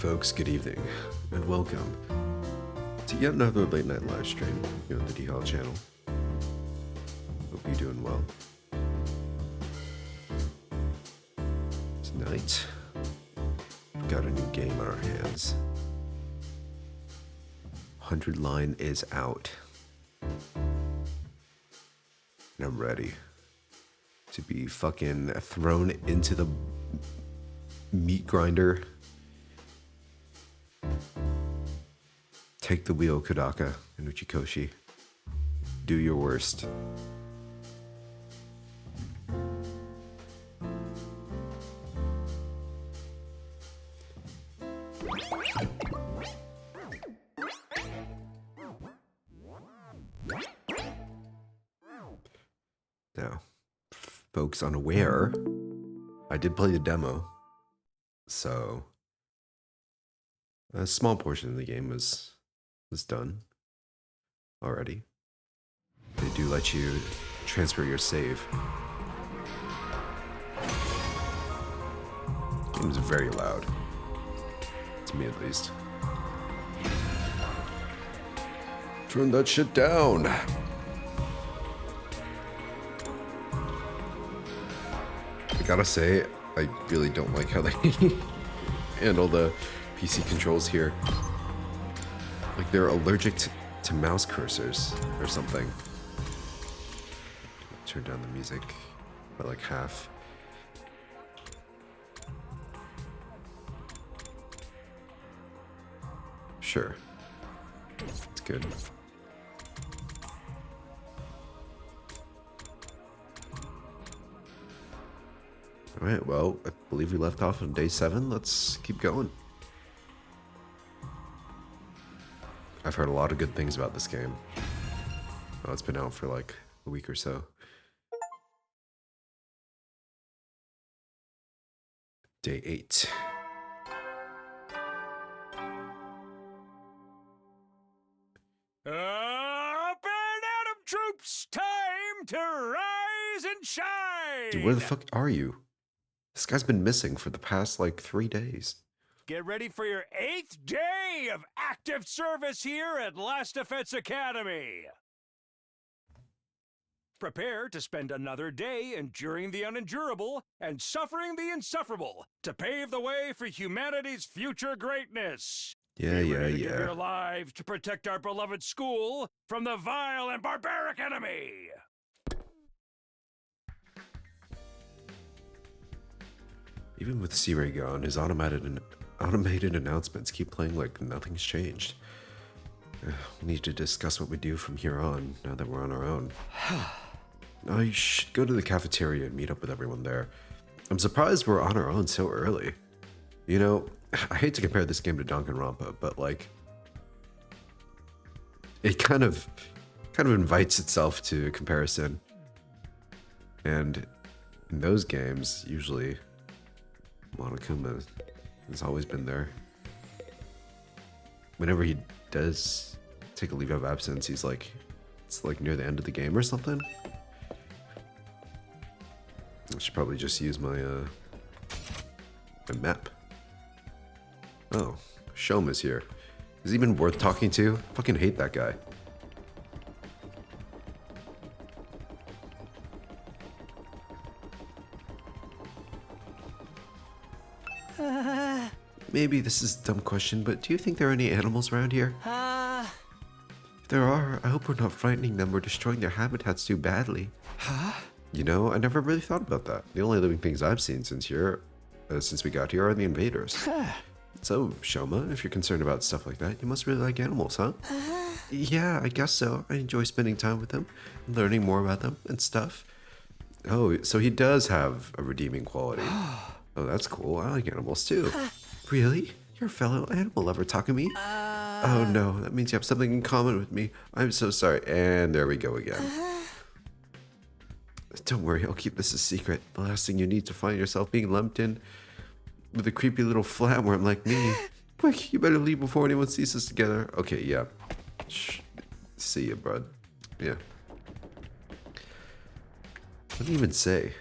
Folks, good evening, and welcome to yet another late night live stream here on the Diihaa channel. Hope you're doing well. Tonight, we've got a new game on our hands. 100 line is out. And I'm ready to be fucking thrown into the meat grinder. Take the wheel, Kodaka and Uchikoshi. Do your worst. Now, folks unaware, I did play the demo, so a small portion of the game was done already. They do let you transfer your save. The game is very loud, to me at least. Turn that shit down. I gotta say, I really don't like how they handle the PC controls here. Like they're allergic to mouse cursors or something. Turn down the music by like half. Sure. It's good. Alright, well, I believe we left off on day 7. Let's keep going. I've heard a lot of good things about this game. Oh, it's been out for like a week or so. Day 8. Up and at 'em, troops! Time to rise and shine! Dude, where the fuck are you? This guy's been missing for the past like 3 days. Get ready for your 8th day of active service here at Last Defense Academy. Prepare to spend another day enduring the unendurable and suffering the insufferable to pave the way for humanity's future greatness. Yeah. Give your lives to protect our beloved school from the vile and barbaric enemy. Even with C-Ray gone, his automated announcements keep playing like nothing's changed. We need to discuss what we do from here on, now that we're on our own. I should go to the cafeteria and meet up with everyone there. I'm surprised we're on our own so early. You know, I hate to compare this game to Danganronpa, but like, it kind of invites itself to comparison. And in those games, usually Monokuma has always been there. Whenever he does take a leave of absence, he's like, it's like near the end of the game or something. I should probably just use my map. Oh, Shoma's here. Is he even worth talking to? I fucking hate that guy. Maybe this is a dumb question, but do you think there are any animals around here? If there are, I hope we're not frightening them or destroying their habitats too badly. You know, I never really thought about that. The only living things I've seen since we got here are the invaders. So, Shoma, if you're concerned about stuff like that, you must really like animals, huh? Yeah, I guess so. I enjoy spending time with them, and learning more about them and stuff. Oh, so he does have a redeeming quality. Oh, that's cool. I like animals too. Really? You're a fellow animal lover, Takumi? Oh no, that means you have something in common with me. I'm so sorry. And there we go again. Don't worry, I'll keep this a secret. The last thing you need to find yourself being lumped in with a creepy little flatworm like me. Quick, you better leave before anyone sees us together. Okay, yeah. Shh. See ya, bud. Yeah. What did he even say?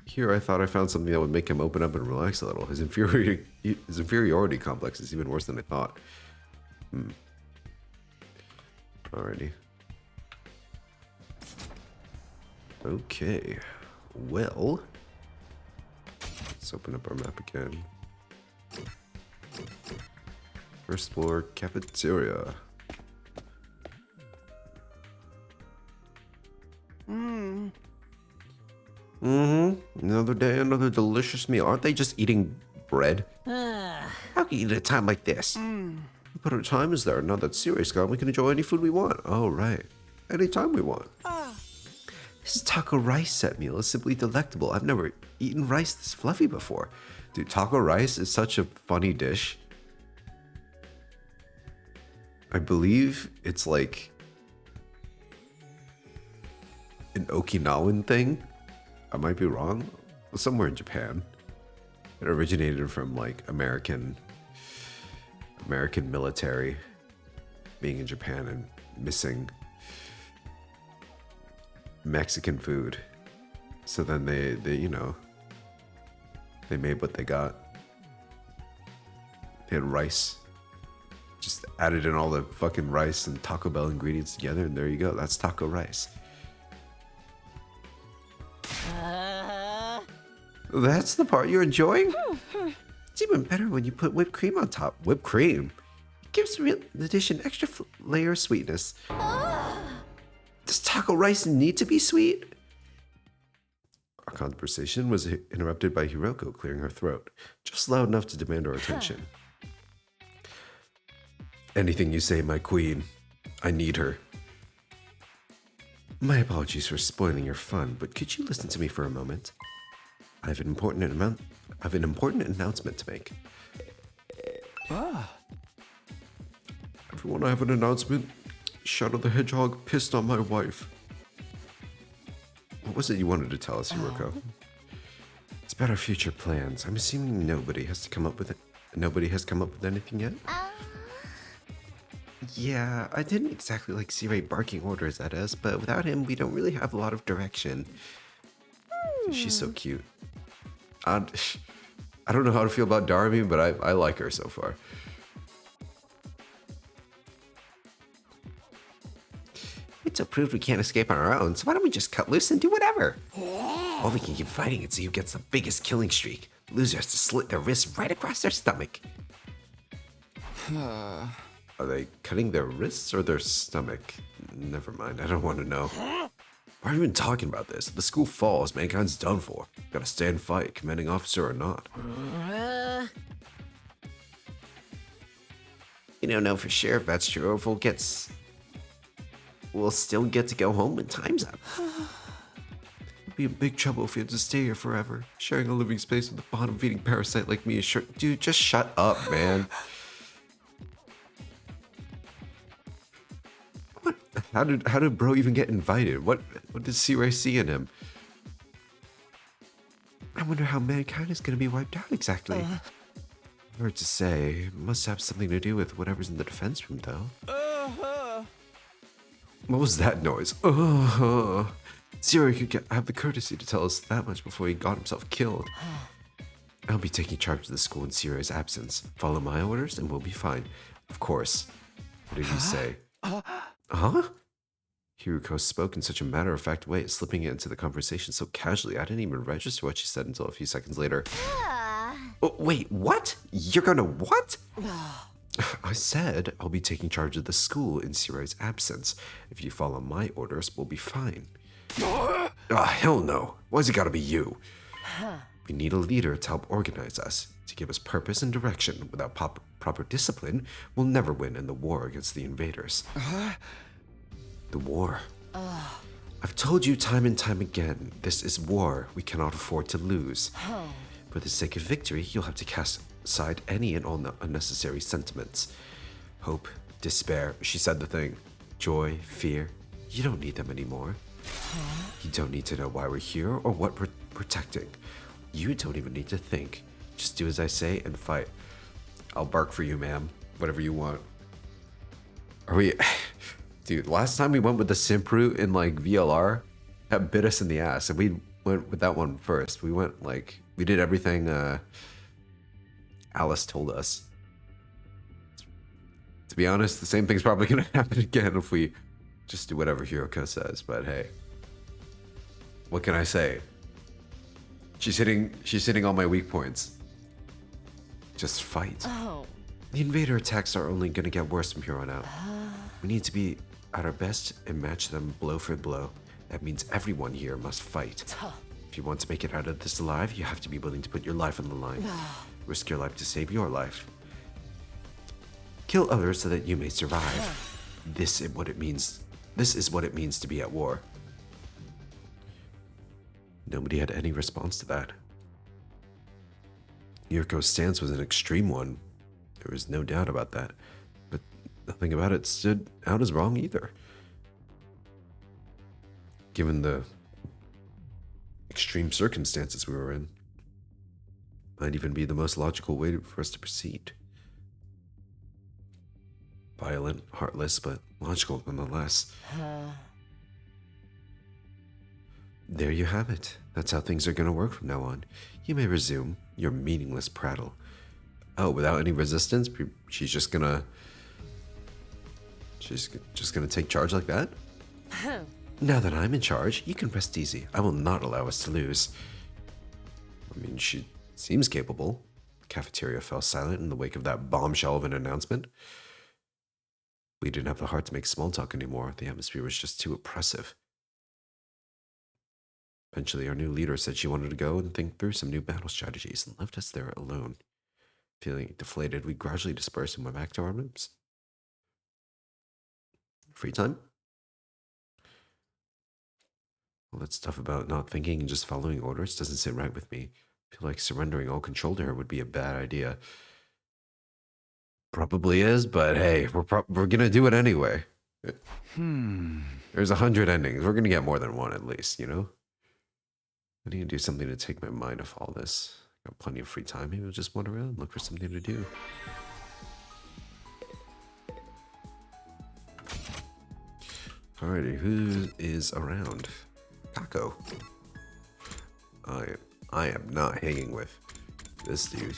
Here I thought I found something that would make him open up and relax a little. His inferiority complex is even worse than I thought. Alrighty. Okay. Well, let's open up our map again. First floor cafeteria. Another day, another delicious meal. Aren't they just eating bread? How can you eat at a time like this? What better time is there? Now that Siri's gone, we can enjoy any food we want. Oh, right. Anytime we want. This taco rice set meal is simply delectable. I've never eaten rice this fluffy before. Dude, taco rice is such a funny dish. I believe it's like an Okinawan thing. I might be wrong. Somewhere in Japan. It originated from like American military being in Japan and missing Mexican food. So then they you know, they made what they got. They had rice. Just added in all the fucking rice and Taco Bell ingredients together, and there you go. That's taco rice. That's the part you're enjoying? It's even better when you put whipped cream on top. Whipped cream? It gives the dish an extra layer of sweetness. Does taco rice need to be sweet? Our conversation was interrupted by Hiroko clearing her throat, just loud enough to demand our attention. Anything you say, my queen. I need her. My apologies for spoiling your fun, but could you listen to me for a moment? I have an important announcement to make. Everyone, I have an announcement. Shadow the Hedgehog pissed on my wife. What was it you wanted to tell us, Hiroko? It's about our future plans. I'm assuming nobody has come up with anything yet? Yeah, I didn't exactly like Sirei barking orders at us, but without him, we don't really have a lot of direction. She's so cute. I don't know how to feel about Darby, but I like her so far. It's approved we can't escape on our own, so why don't we just cut loose and do whatever? Or we can keep fighting and see who gets the biggest killing streak. Loser has to slit their wrists right across their stomach. Are they cutting their wrists or their stomach? Never mind, I don't want to know. Why are you even talking about this? If the school falls, mankind's done for. Gotta stand fight, commanding officer or not. You don't know for sure if that's true or if we'll still get to go home when time's up. It'd be in big trouble if we had to stay here forever. Sharing a living space with a bottom-feeding parasite like me is sure. Dude, just shut up, man. What? How did bro even get invited? What did Sirei see in him? I wonder how mankind is gonna be wiped out exactly. Hard to say. It must have something to do with whatever's in the defense room, though. What was that noise? Sirei could have the courtesy to tell us that much before he got himself killed. I'll be taking charge of the school in Sirei's absence. Follow my orders and we'll be fine. Of course. What did he say? Huh? Hiroko spoke in such a matter-of-fact way, slipping it into the conversation so casually I didn't even register what she said until a few seconds later. Oh, wait, what? You're gonna what? I said I'll be taking charge of the school in Sirei's absence. If you follow my orders, we'll be fine. Hell no. Why's it gotta be you? We need a leader to help organize us, to give us purpose and direction. Without proper discipline, we'll never win in the war against the invaders. The war. I've told you time and time again, this is war we cannot afford to lose. For the sake of victory, you'll have to cast aside any and all unnecessary sentiments. Hope, despair, she said the thing. Joy, fear, you don't need them anymore. You don't need to know why we're here or what we're protecting. You don't even need to think. Just do as I say and fight. I'll bark for you, ma'am. Whatever you want. Are we... Dude, last time we went with the simp route in like VLR, that bit us in the ass. And we went with that one first. We went like, we did everything Alice told us. To be honest, the same thing's probably gonna happen again if we just do whatever Hiroko says, but hey. What can I say? She's hitting all my weak points. Just fight. Oh. The invader attacks are only gonna get worse from here on out. We need to be at our best and match them blow for blow. That means everyone here must fight. If you want to make it out of this alive, you have to be willing to put your life on the line. Risk your life to save your life. Kill others so that you may survive. This is what it means. This is what it means to be at war. Nobody had any response to that. Yuriko's stance was an extreme one. There was no doubt about that. But nothing about it stood out as wrong either. Given the extreme circumstances we were in, might even be the most logical way for us to proceed. Violent, heartless, but logical nonetheless. There you have it. That's how things are going to work from now on. You may resume your meaningless prattle. Oh, without any resistance? She's just gonna take charge like that? Now that I'm in charge, you can rest easy. I will not allow us to lose. I mean, she seems capable. The cafeteria fell silent in the wake of that bombshell of an announcement. We didn't have the heart to make small talk anymore. The atmosphere was just too oppressive. Eventually, our new leader said she wanted to go and think through some new battle strategies and left us there alone. Feeling deflated, we gradually dispersed and went back to our rooms. Free time? All that stuff about not thinking and just following orders doesn't sit right with me. I feel like surrendering all control to her would be a bad idea. Probably is, but hey, we're gonna do it anyway. There's 100 endings. We're gonna get more than one at least, you know? I need to do something to take my mind off all this. Got plenty of free time. Maybe I'll just wander around and look for something to do. Alrighty, who is around? Kako. I am not hanging with this dude.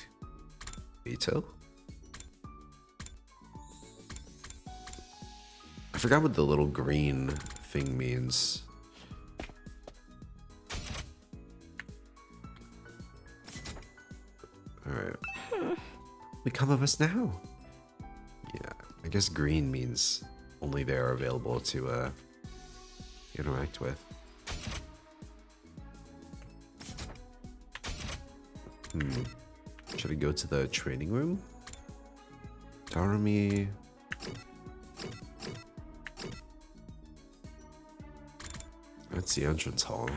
Ito? I forgot what the little green thing means. Alright. Become of us now. Yeah, I guess green means only they are available to interact with. Should I go to the training room? Tarumi. That's the entrance hall.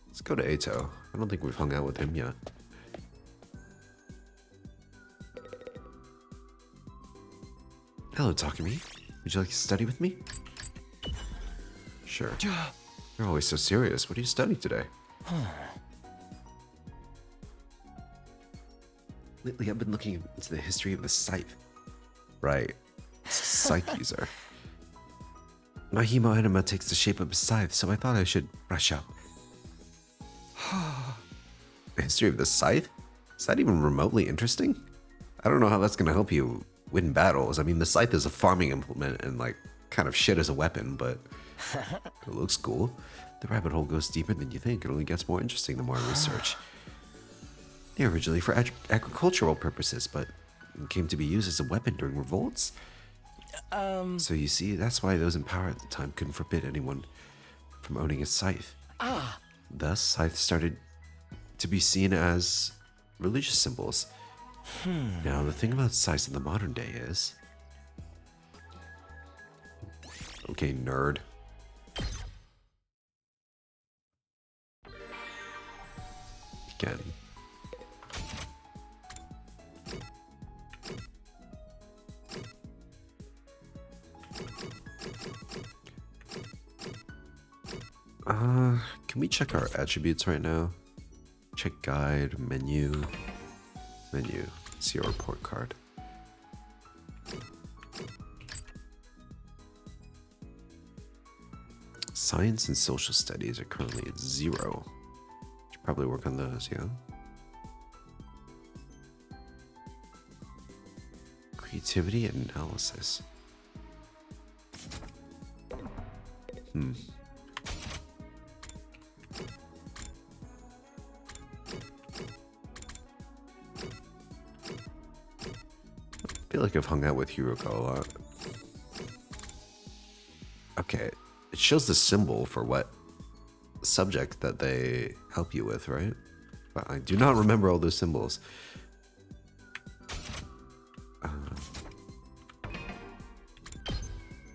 Let's go to Eito. I don't think we've hung out with him yet. Hello, Takumi. Would you like to study with me? Sure. You're always so serious. What are you studying today? Lately, I've been looking into the history of the scythe. Right. Scythe user. My Hemo enema takes the shape of a scythe, so I thought I should brush up. The history of the scythe? Is that even remotely interesting? I don't know how that's going to help you win battles. I mean, the scythe is a farming implement and like kind of shit as a weapon, but it looks cool. The rabbit hole goes deeper than you think. It only gets more interesting the more I research. They're originally for agricultural purposes, but came to be used as a weapon during revolts. So you see, that's why those in power at the time couldn't forbid anyone from owning a scythe. Thus, scythes started to be seen as religious symbols. Now, the thing about scythes in the modern day is... Okay, nerd. Again. Can we check our attributes right now? Check guide, menu. See our report card. Science and social studies are currently at 0. Should probably work on those, yeah? Creativity and analysis. I feel like I've hung out with Hiroko a lot. Okay, it shows the symbol for what subject that they help you with, right? But I do not remember all those symbols.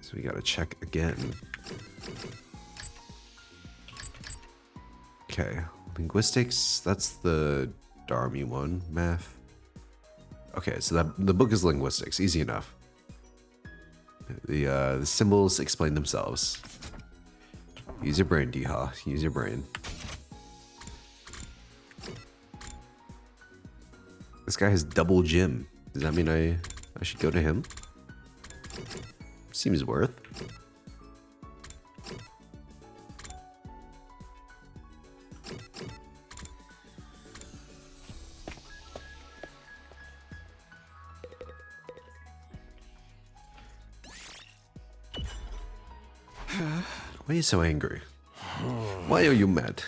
So we gotta check again. Okay, linguistics, that's the Dharmi one. Math. Okay, so the book is linguistics, easy enough. The symbols explain themselves. Use your brain, Diihaa. Use your brain. This guy has double gym. Does that mean I should go to him? Seems worth. Why are you so angry? Why are you mad?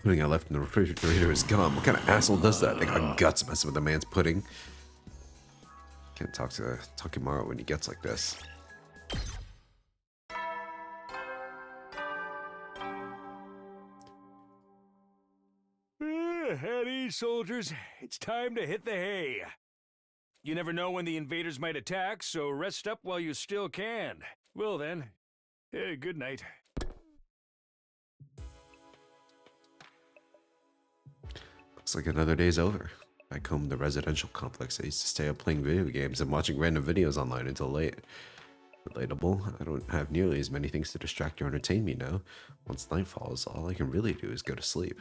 Pudding I left in the refrigerator is gone. What kind of asshole does that? They got guts messing with a man's pudding. Can't talk to Takemaro when he gets like this. At ease, soldiers. It's time to hit the hay. You never know when the invaders might attack, so rest up while you still can. Well then, good night. Looks like another day's over. Back home in the residential complex, I used to stay up playing video games and watching random videos online until late. Relatable. I don't have nearly as many things to distract or entertain me now. Once night falls, all I can really do is go to sleep.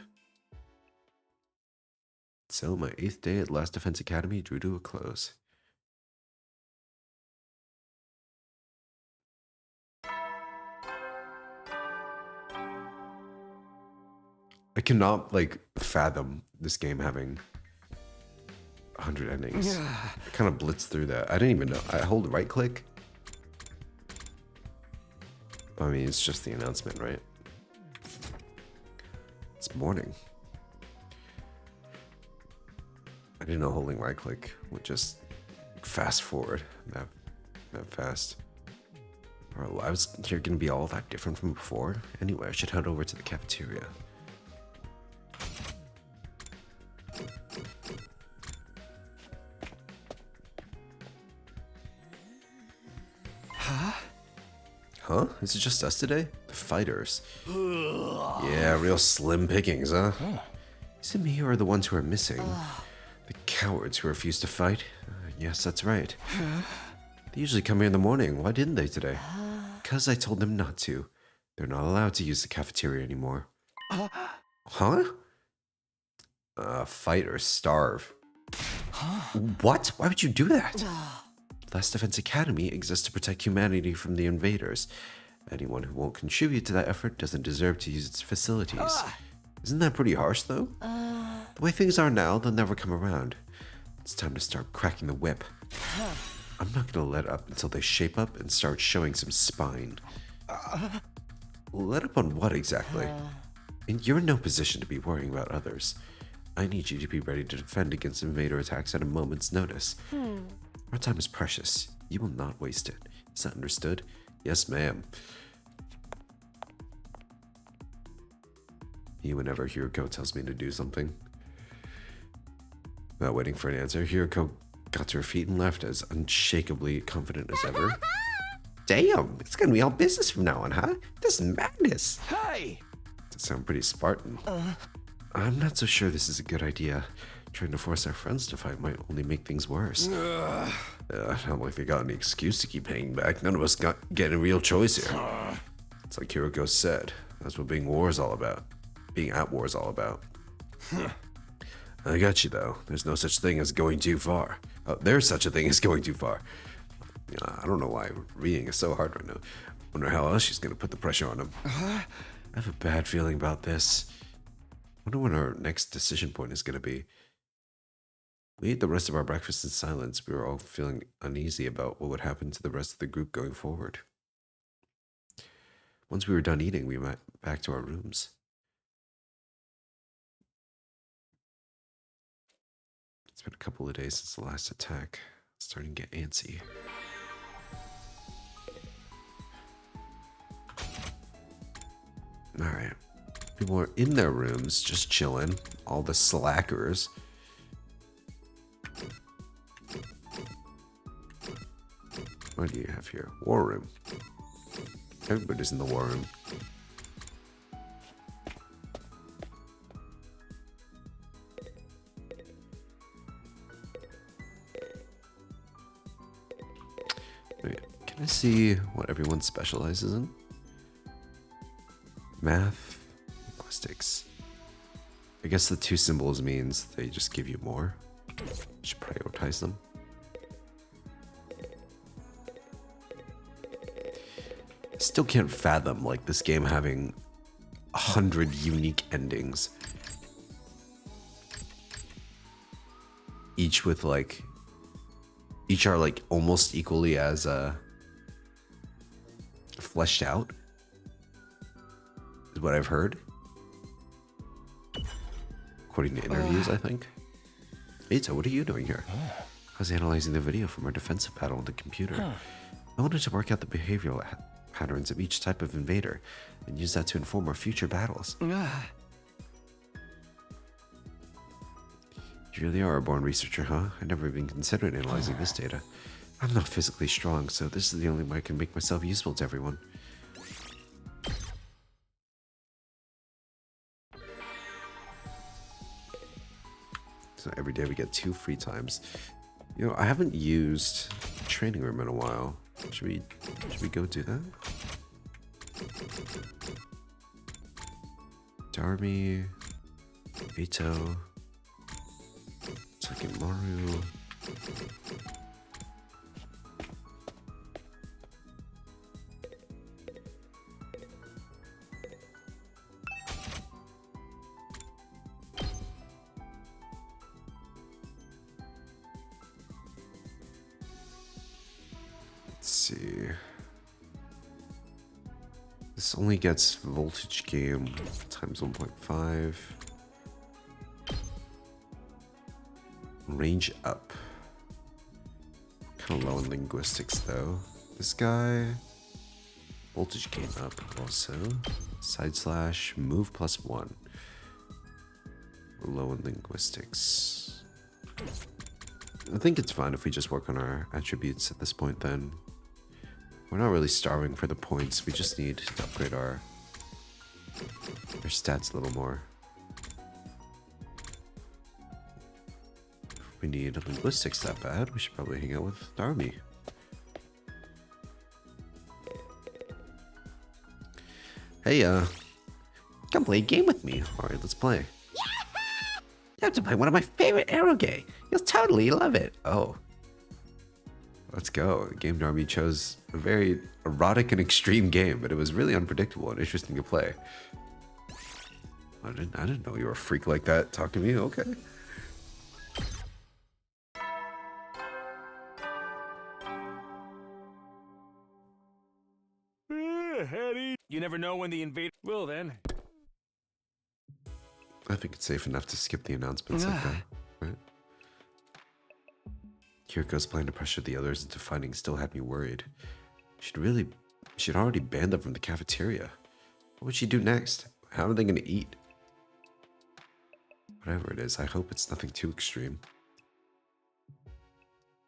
So my 8th day at Last Defense Academy drew to a close. I cannot, like, fathom this game having 100 endings. I kind of blitzed through that. I didn't even know. I hold right click. I mean, it's just the announcement, right? It's morning. I didn't know holding right click would just fast forward that fast. Are our lives here going to be all that different from before? Anyway, I should head over to the cafeteria. Huh? Is it just us today? The fighters. Yeah, real slim pickings, huh? Is it me or are the ones who are missing? The cowards who refuse to fight? Yes, that's right. They usually come here in the morning. Why didn't they today? Because I told them not to. They're not allowed to use the cafeteria anymore. Huh? Fight or starve. What? Why would you do that? Last Defense Academy exists to protect humanity from the invaders. Anyone who won't contribute to that effort doesn't deserve to use its facilities. Isn't that pretty harsh, though? The way things are now, they'll never come around. It's time to start cracking the whip. I'm not gonna let up until they shape up and start showing some spine. Let up on what exactly? And you're in no position to be worrying about others. I need you to be ready to defend against invader attacks at a moment's notice. Our time is precious. You will not waste it. Is that understood? Yes, ma'am. Whenever Hiroko tells me to do something. Without waiting for an answer, Hiroko got to her feet and left as unshakably confident as ever. Damn, it's gonna be all business from now on, huh? This is madness. Hey! That sounds pretty Spartan. I'm not so sure this is a good idea. Trying to force our friends to fight might only make things worse. Not like they got any excuse to keep hanging back. None of us get a real choice here. It's like Hiroko said. That's what being war is all about. Being at war is all about. I got you, though. There's no such thing as going too far. There's such a thing as going too far. I don't know why reading is so hard right now. Wonder how else she's gonna put the pressure on him. I have a bad feeling about this. Wonder what our next decision point is gonna be. We ate the rest of our breakfast in silence. We were all feeling uneasy about what would happen to the rest of the group going forward. Once we were done eating, we went back to our rooms. It's been a couple of days since the last attack. It's starting to get antsy. Alright. People are in their rooms, just chilling. All the slackers. What do you have here? War room. Everybody's in the war room. Wait, can I see what everyone specializes in? Math, linguistics. I guess the two symbols means they just give you more. Should prioritize them. Still can't fathom like this game having 100 unique endings. Each with like, each are like almost equally as fleshed out. Is what I've heard. According to interviews, I think. Ita, what are you doing here? I was analyzing the video from our defensive battle on the computer. I wanted to work out the behavioral patterns of each type of invader and use that to inform our future battles. You really are a born researcher, huh? I never even considered analyzing this data. I'm not physically strong, so this is the only way I can make myself useful to everyone. So every day we get 2 free times. You know, I haven't used training room in a while. Should we go do that? Darby, Ito, Takimaru. Let's see. This only gets voltage gain times 1.5. Range up. Kind of low in linguistics though. This guy. Voltage gain up also. Side slash move +1. Low in linguistics. I think it's fine if we just work on our attributes at this point then. We're not really starving for the points. We just need to upgrade our stats a little more. If we need linguistics that bad, we should probably hang out with Darby. Hey, come play a game with me. Alright, let's play. You have to play one of my favorite Arrow game. You'll totally love it. Oh. Let's go. The game Darby chose a very erotic and extreme game, but it was really unpredictable and interesting to play. I didn't know you were a freak like that. Talk to me, okay. Eddie, you never know when the invader... Well then. I think it's safe enough to skip the announcements like that, right? Kiriko's plan to pressure the others into fighting still had me worried. She'd already banned them from the cafeteria. What would she do next? How are they going to eat? Whatever it is, I hope it's nothing too extreme.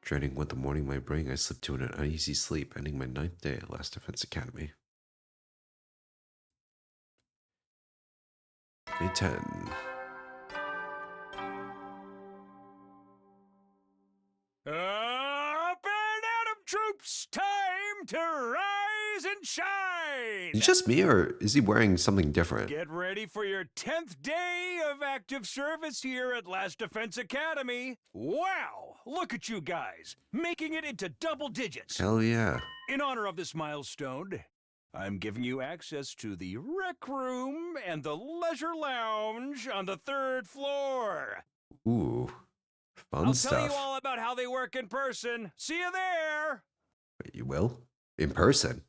Dreading what the morning might bring, I slipped to an uneasy sleep, ending my 9th day at Last Defense Academy. Day 10. Up and Adam troops, time to rise and shine! Is it just me, or is he wearing something different? Get ready for your 10th day of active service here at Last Defense Academy. Wow! Look at you guys, making it into double digits. Hell yeah. In honor of this milestone, I'm giving you access to the rec room and the leisure lounge on the 3rd floor. Ooh, fun I'll stuff. tell you all about how they work in person. See you there! You will? In person?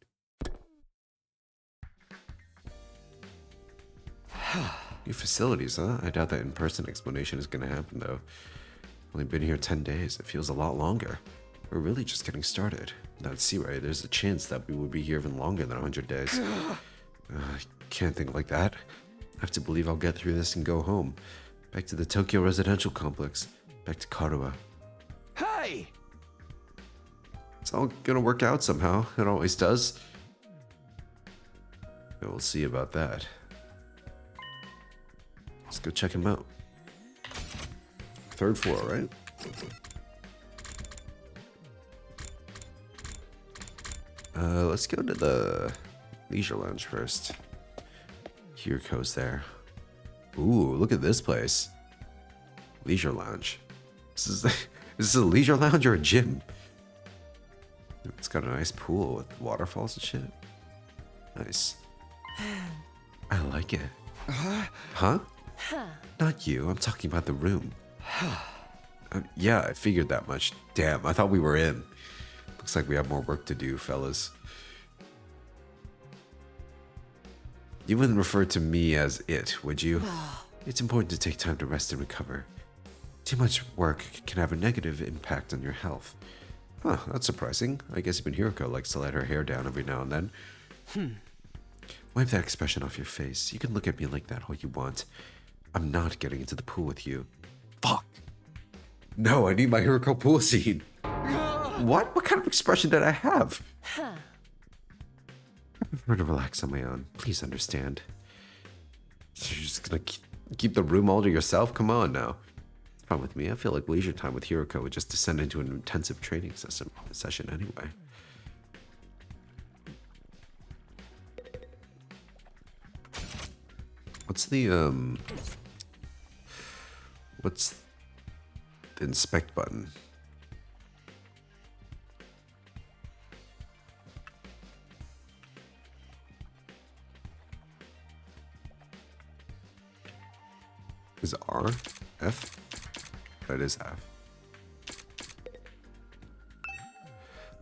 New facilities, huh? I doubt that in-person explanation is gonna happen, though. Only been here 10 days. It feels a lot longer. We're really just getting started. Now, see, right, there's a chance that we would be here even longer than 100 days. I can't think like that. I have to believe I'll get through this and go home. Back to the Tokyo residential complex. Back to Karuwa. Hey! It's all gonna work out somehow. It always does. But we'll see about that. Let's go check him out. 3rd floor, right? Let's go to the leisure lounge first. Hiriko's there. Ooh, look at this place. Leisure lounge. Is this a leisure lounge or a gym? It's got a nice pool with waterfalls and shit. Nice. I like it. Huh? Not you. I'm talking about the room. Yeah, I figured that much. Damn, I thought we were in. Looks like we have more work to do, fellas. You wouldn't refer to me as it, would you? It's important to take time to rest and recover. Too much work can have a negative impact on your health. Huh, that's surprising. I guess even Hiriko likes to let her hair down every now and then. Wipe that expression off your face. You can look at me like that all you want. I'm not getting into the pool with you. Fuck. No, I need my Hiriko pool scene. What? What kind of expression did I have? I prefer to relax on my own. Please understand. So you're just gonna keep the room all to yourself? Come on now. It's fine with me. I feel like leisure time with Hiriko would just descend into an intensive training session anyway. What's the inspect button? Is R? F? That is F.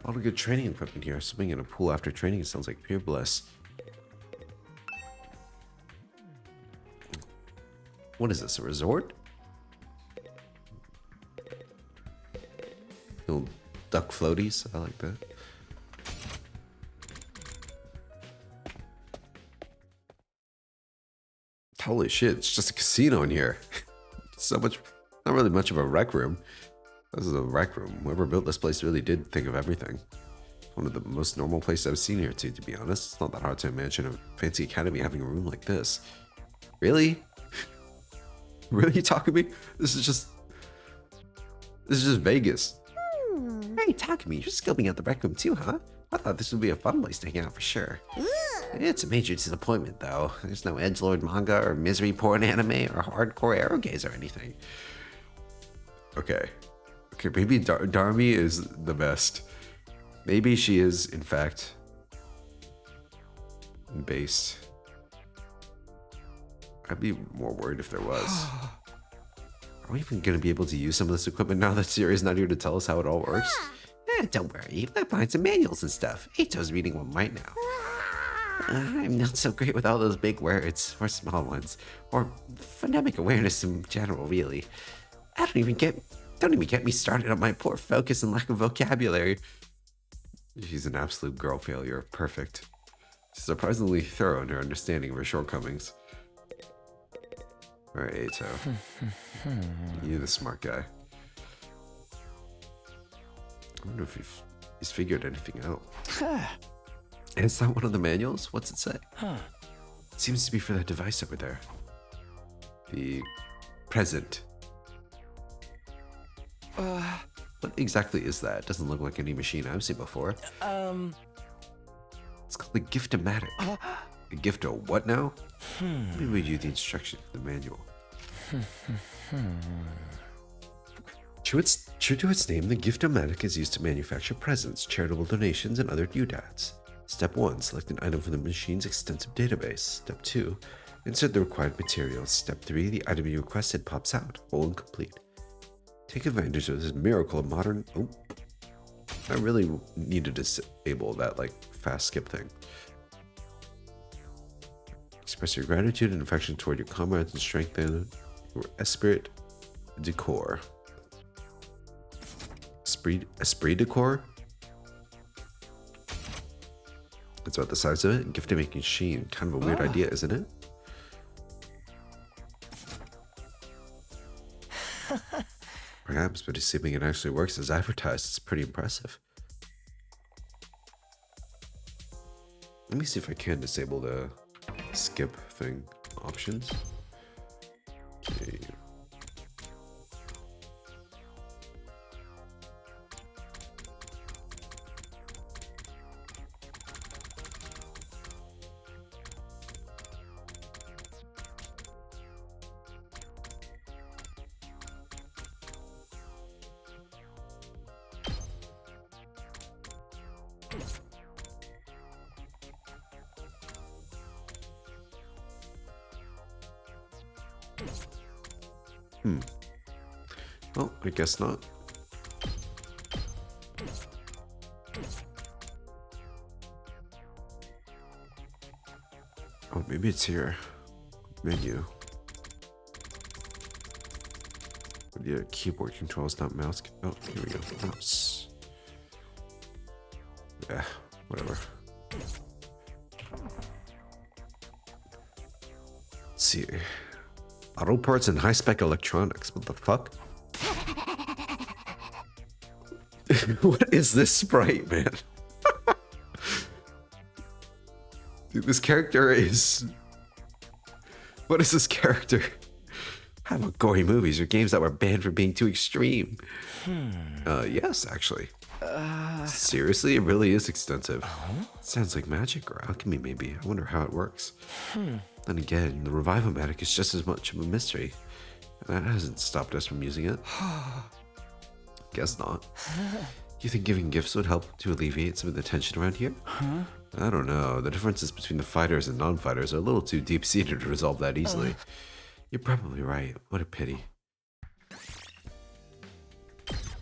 A lot of good training equipment here. Swimming in a pool after training sounds like pure bliss. What is this, a resort? Little duck floaties, I like that. Holy shit, it's just a casino in here. So much, not really much of a rec room. This is a rec room. Whoever built this place really did think of everything. One of the most normal places I've seen here too, to be honest. It's not that hard to imagine a fancy academy having a room like this. Really? Really, Takumi? This is just Vegas. Hey, Takumi, you're scoping out the rec room too, huh? I thought this would be a fun place to hang out for sure. It's a major disappointment, though. There's no edgelord manga or misery porn anime or hardcore erogaze or anything. Okay, maybe Darmi is the best. Maybe she is, in fact, based. I'd be more worried if there was. Are we even going to be able to use some of this equipment now that Siri's not here to tell us how it all works? Don't worry, I find some manuals and stuff. Eito's reading one right now. I'm not so great with all those big words, or small ones, or phonemic awareness in general, really. Don't even get me started on my poor focus and lack of vocabulary. She's an absolute girl failure. Perfect. Surprisingly thorough in her understanding of her shortcomings. Alright, Eito. You're the smart guy. I wonder if he's figured anything out. Is that one of the manuals? What's it say? It seems to be for that device over there. The present. What exactly is that? It doesn't look like any machine I've seen before. It's called the Gift-O-Matic. A Gift-O what now? Let me read you the instructions for the manual. True to its name, the Gift-O-Matic is used to manufacture presents, charitable donations, and other doodads. Step 1. Select an item from the machine's extensive database. Step 2. Insert the required materials. Step 3. The item you requested pops out, whole and complete. Take advantage of this miracle of modern... Oh. I really need to disable that, like, fast skip thing. Express your gratitude and affection toward your comrades and strengthen your esprit de corps. Esprit de corps? That's about the size of it. Gift making machine. Kind of a weird idea, isn't it? Perhaps, but assuming it actually works as advertised, it's pretty impressive. Let me see if I can disable the skip thing options. Okay. Well, I guess not. Oh, maybe it's here. Menu. Yeah, keyboard controls, not mouse. Oh, here we go. Mouse. Yeah, whatever. Let's see. Auto parts and high-spec electronics. What the fuck? What is this sprite, man? Dude, this character is... What is this character? How about gory movies or games that were banned for being too extreme? Yes, actually. Seriously, it really is extensive. Sounds like magic or alchemy, maybe. I wonder how it works. Then again, the Revive-O-Matic is just as much of a mystery. That hasn't stopped us from using it. Guess not. You think giving gifts would help to alleviate some of the tension around here? I don't know. The differences between the fighters and non-fighters are a little too deep-seated to resolve that easily. You're probably right. What a pity.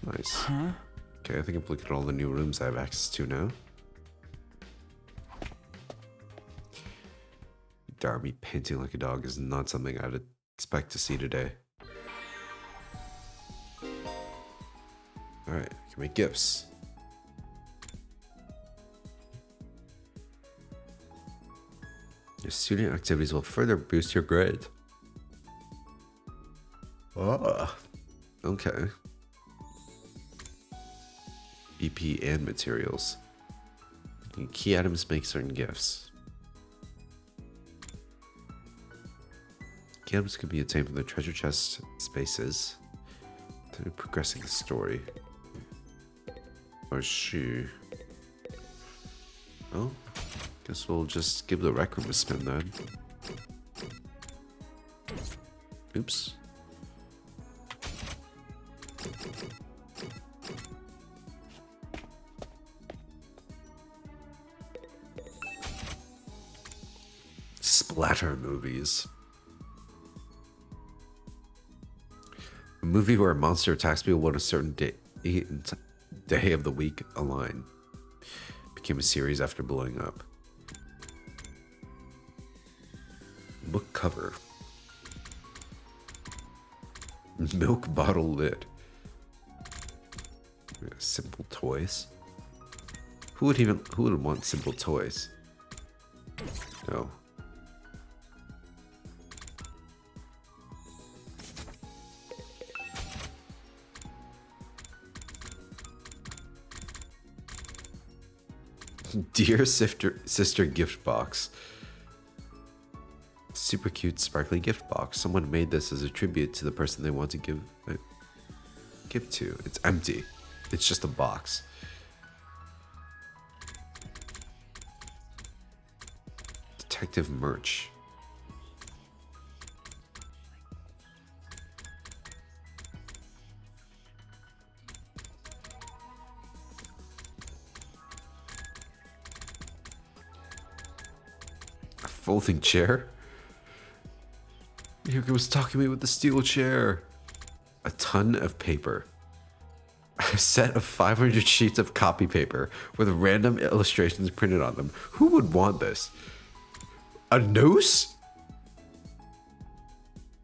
Nice. Okay, I think I've looked at all the new rooms I have access to now. Darby panting like a dog is not something I'd expect to see today. Alright, I can make gifts. Your student activities will further boost your grade. Oh, okay. EP and materials. Key items make certain gifts. Key items can be obtained from the treasure chest spaces. To progressing the story. Or shoe. Oh, guess we'll just give the rec room a spin then. Oops. Splatter movies. A movie where a monster attacks people on a certain day of the week align. Became a series after blowing up. Book cover. Milk bottle lid. Simple toys. Who would want simple toys? No. Dear sister gift box. Super cute sparkly gift box. Someone made this as a tribute to the person they want to give to. It's empty. It's just a box. Detective merch. Folding chair? Yuka was talking to me with the steel chair. A ton of paper. A set of 500 sheets of copy paper with random illustrations printed on them. Who would want this? A noose?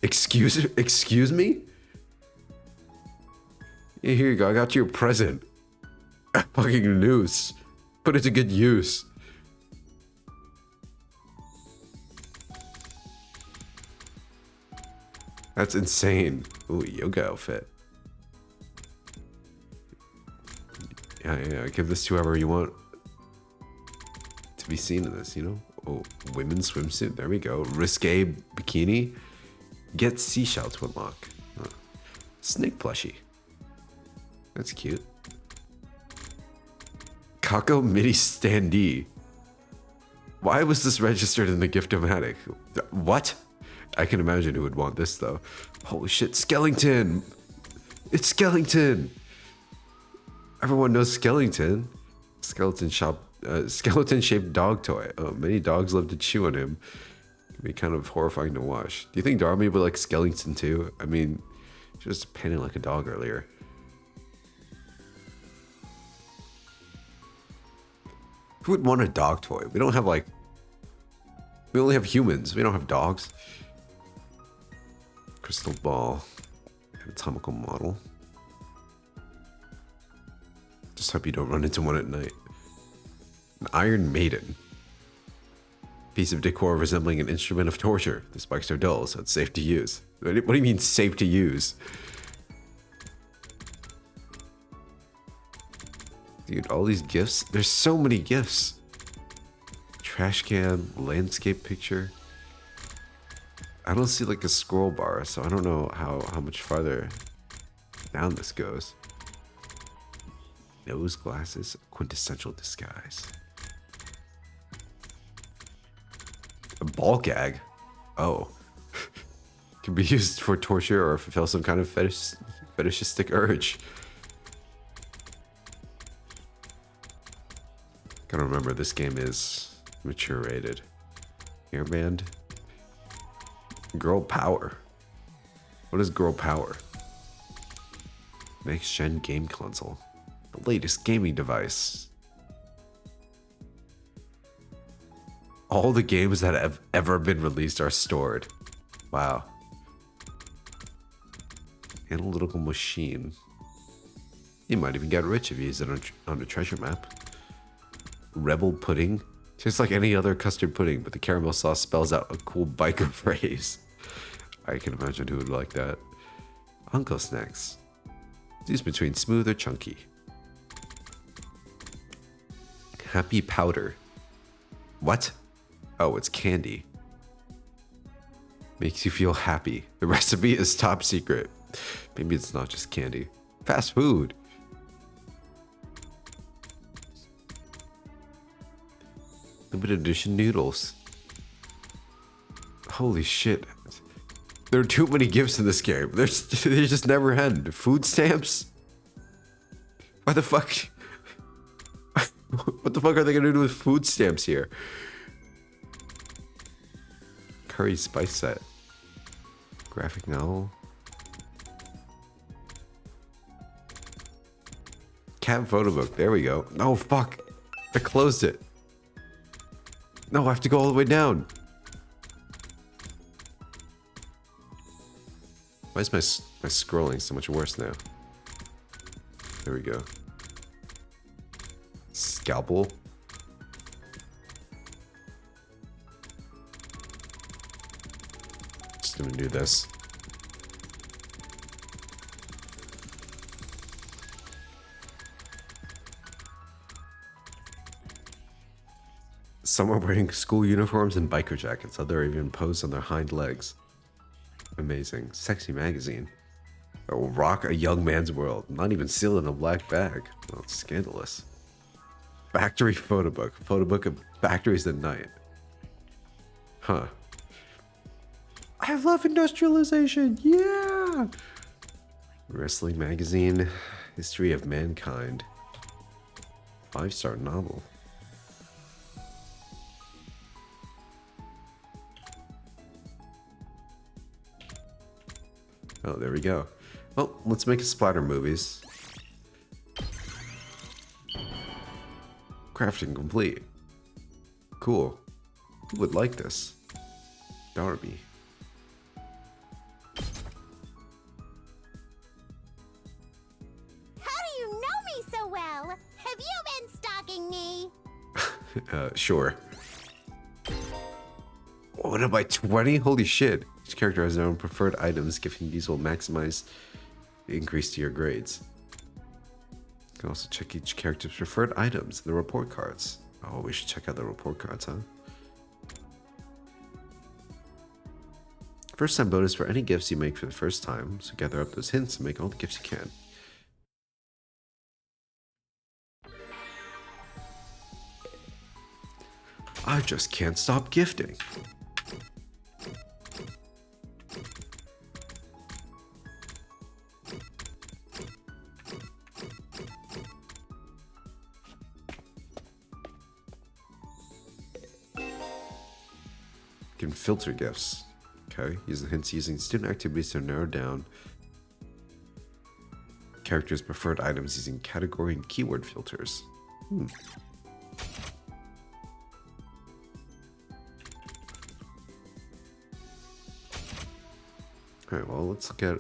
Excuse me? Yeah, here you go. I got you a present. A fucking noose. Put it to good use. That's insane. Ooh, yoga outfit. Yeah, give this to whoever you want to be seen in this, you know? Oh, women's swimsuit. There we go. Risque bikini. Get seashell to unlock. Huh. Snake plushie. That's cute. Kako mini standee. Why was this registered in the gift-o-matic? What? I can imagine who would want this though. Holy shit, Skellington! It's Skellington! Everyone knows Skellington. Skeleton-shaped dog toy. Oh, many dogs love to chew on him. It can be kind of horrifying to watch. Do you think Darby would like Skellington too? I mean, she was panting like a dog earlier. Who would want a dog toy? We don't have like... We only have humans. We don't have dogs. Crystal ball. Anatomical model. Just hope you don't run into one at night. An Iron Maiden. Piece of decor resembling an instrument of torture. The spikes are dull, so it's safe to use. What do you mean safe to use? Dude, all these gifts. There's so many gifts. Trash can, landscape picture. I don't see like a scroll bar, so I don't know how much farther down this goes. Nose glasses, quintessential disguise. A ball gag? Oh. Can be used for torture or fulfill some kind of fetishistic urge. Gotta remember, this game is mature rated. Hairband. Girl power. What is girl power? Next gen game console. The latest gaming device. All the games that have ever been released are stored. Wow. Analytical machine. You might even get rich if you use it on a treasure map. Rebel pudding. Tastes like any other custard pudding, but the caramel sauce spells out a cool biker phrase. I can imagine who would like that. Uncle snacks. Choose between smooth or chunky. Happy powder. What? Oh, it's candy. Makes you feel happy. The recipe is top secret. Maybe it's not just candy. Fast food. Limited edition noodles. Holy shit. There are too many gifts in this game. They just never end. Food stamps? Why the fuck? What the fuck are they gonna do with food stamps here? Curry spice set. Graphic novel. Cat photo book. There we go. No, fuck. I closed it. No, I have to go all the way down. Why is my scrolling so much worse now? There we go. Scalpel. Just gonna do this. Some are wearing school uniforms and biker jackets. Others even pose on their hind legs. Amazing. Sexy magazine. It will rock a young man's world. Not even sealed in a black bag. Well, it's scandalous. Factory photo book. Photo book of factories at night. Huh. I love industrialization. Yeah. Wrestling magazine. History of mankind. 5-star novel. Oh, there we go. Well, let's make a splatter movies. Crafting complete. Cool. Who would like this? Darby. How do you know me so well? Have you been stalking me? Sure. Oh, what am I, 20? Holy shit. Each character has their own preferred items, giving these will maximize the increase to your grades. You can also check each character's preferred items in the report cards. Oh, we should check out the report cards, huh? First time bonus for any gifts you make for the first time, so gather up those hints and make all the gifts you can. I just can't stop gifting. You can filter gifts. Okay, using hints using student activities to narrow down characters' preferred items using category and keyword filters. Alright, well, let's look at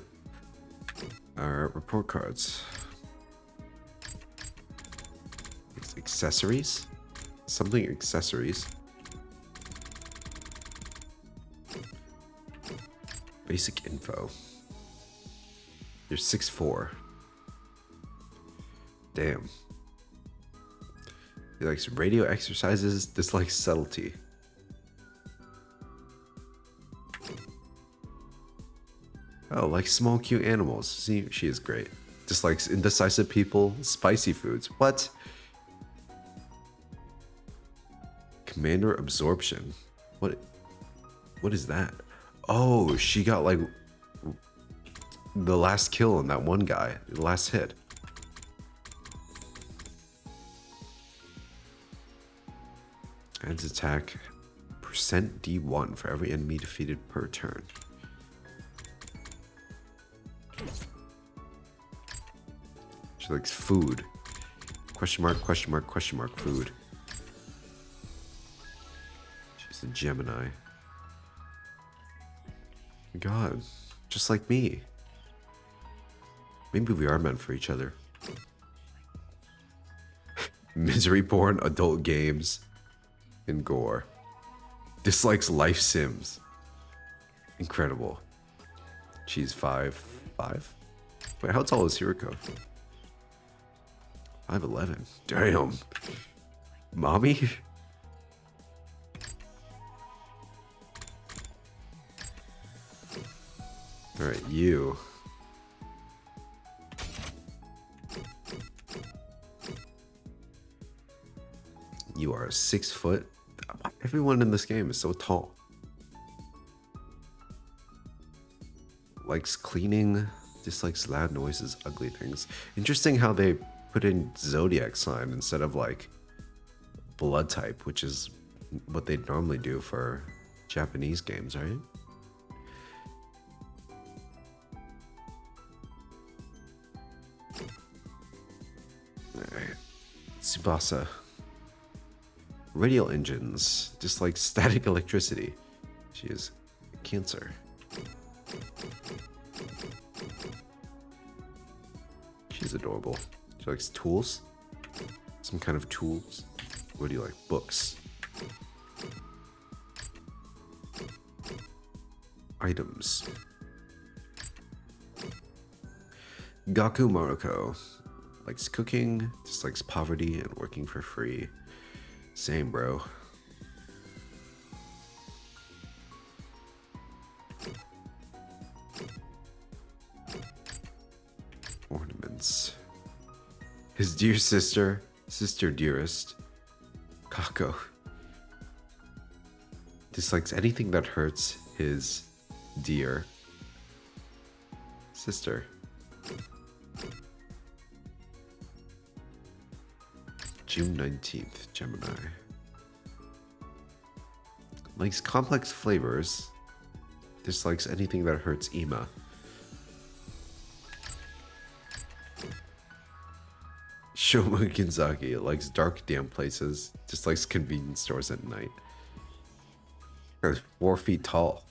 our report cards. It's accessories? Something accessories. Basic info. You're 6'4". Damn. He likes radio exercises, dislikes subtlety. Oh, like small cute animals. See, she is great. Dislikes indecisive people, spicy foods. What? Commander absorption. What is that? Oh, she got like the last kill on that one guy, the last hit. Adds attack percent %D1 for every enemy defeated per turn. She likes food. Question mark, question mark, question mark, food. She's a Gemini. God, just like me. Maybe we are meant for each other. Misery porn, adult games, and gore. Dislikes life sims. Incredible. She's 5'5". Wait, how tall is Hiroko? 5'11". Damn. Mommy? Alright, you. You are 6 foot. Everyone in this game is so tall. Likes cleaning, dislikes loud noises, ugly things. Interesting how they put in zodiac sign instead of like blood type, which is what they normally do for Japanese games, right? Alright. Tsubasa. Radial engines. Dislikes static electricity. She is Cancer. She's adorable. She likes tools. Some kind of tools. What do you like? Books. Items. Gaku Maruko. Likes cooking, dislikes poverty, and working for free. Same, bro. Ornaments. His dear sister, sister dearest, Kako. Dislikes anything that hurts his dear sister. June 19th, Gemini. Likes complex flavors. Dislikes anything that hurts Ima. Shoma Kinzaki. It likes dark, damp places. Just likes convenience stores at night. It's 4 feet tall.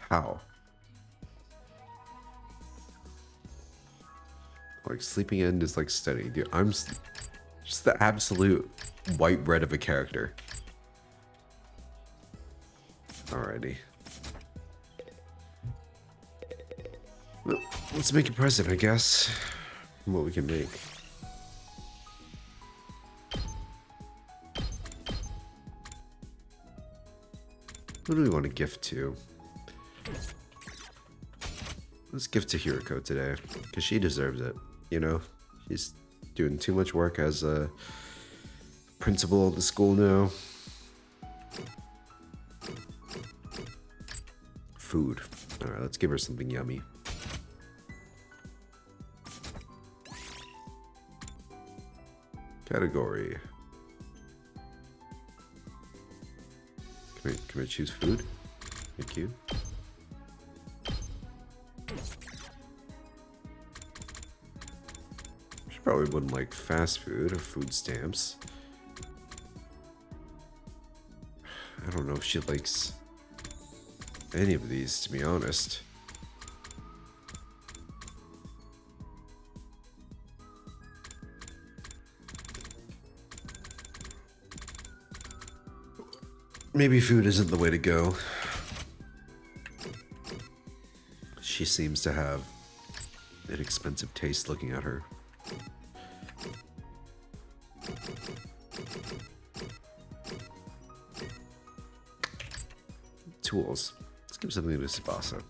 How? Like, sleeping in is like steady. Dude, I'm just the absolute white bread of a character. Alrighty. Well, let's make a present, I guess. What we can make. Who do we want to gift to? Let's gift to Hiroko today, because she deserves it. You know, she's doing too much work as a principal of the school now. Food. Alright, let's give her something yummy. Category. Can I choose food? Thank you. She probably wouldn't like fast food or food stamps. I don't know if she likes any of these, to be honest. Maybe food isn't the way to go. She seems to have an expensive taste looking at her. Tools. Let's give something to Tsubasa.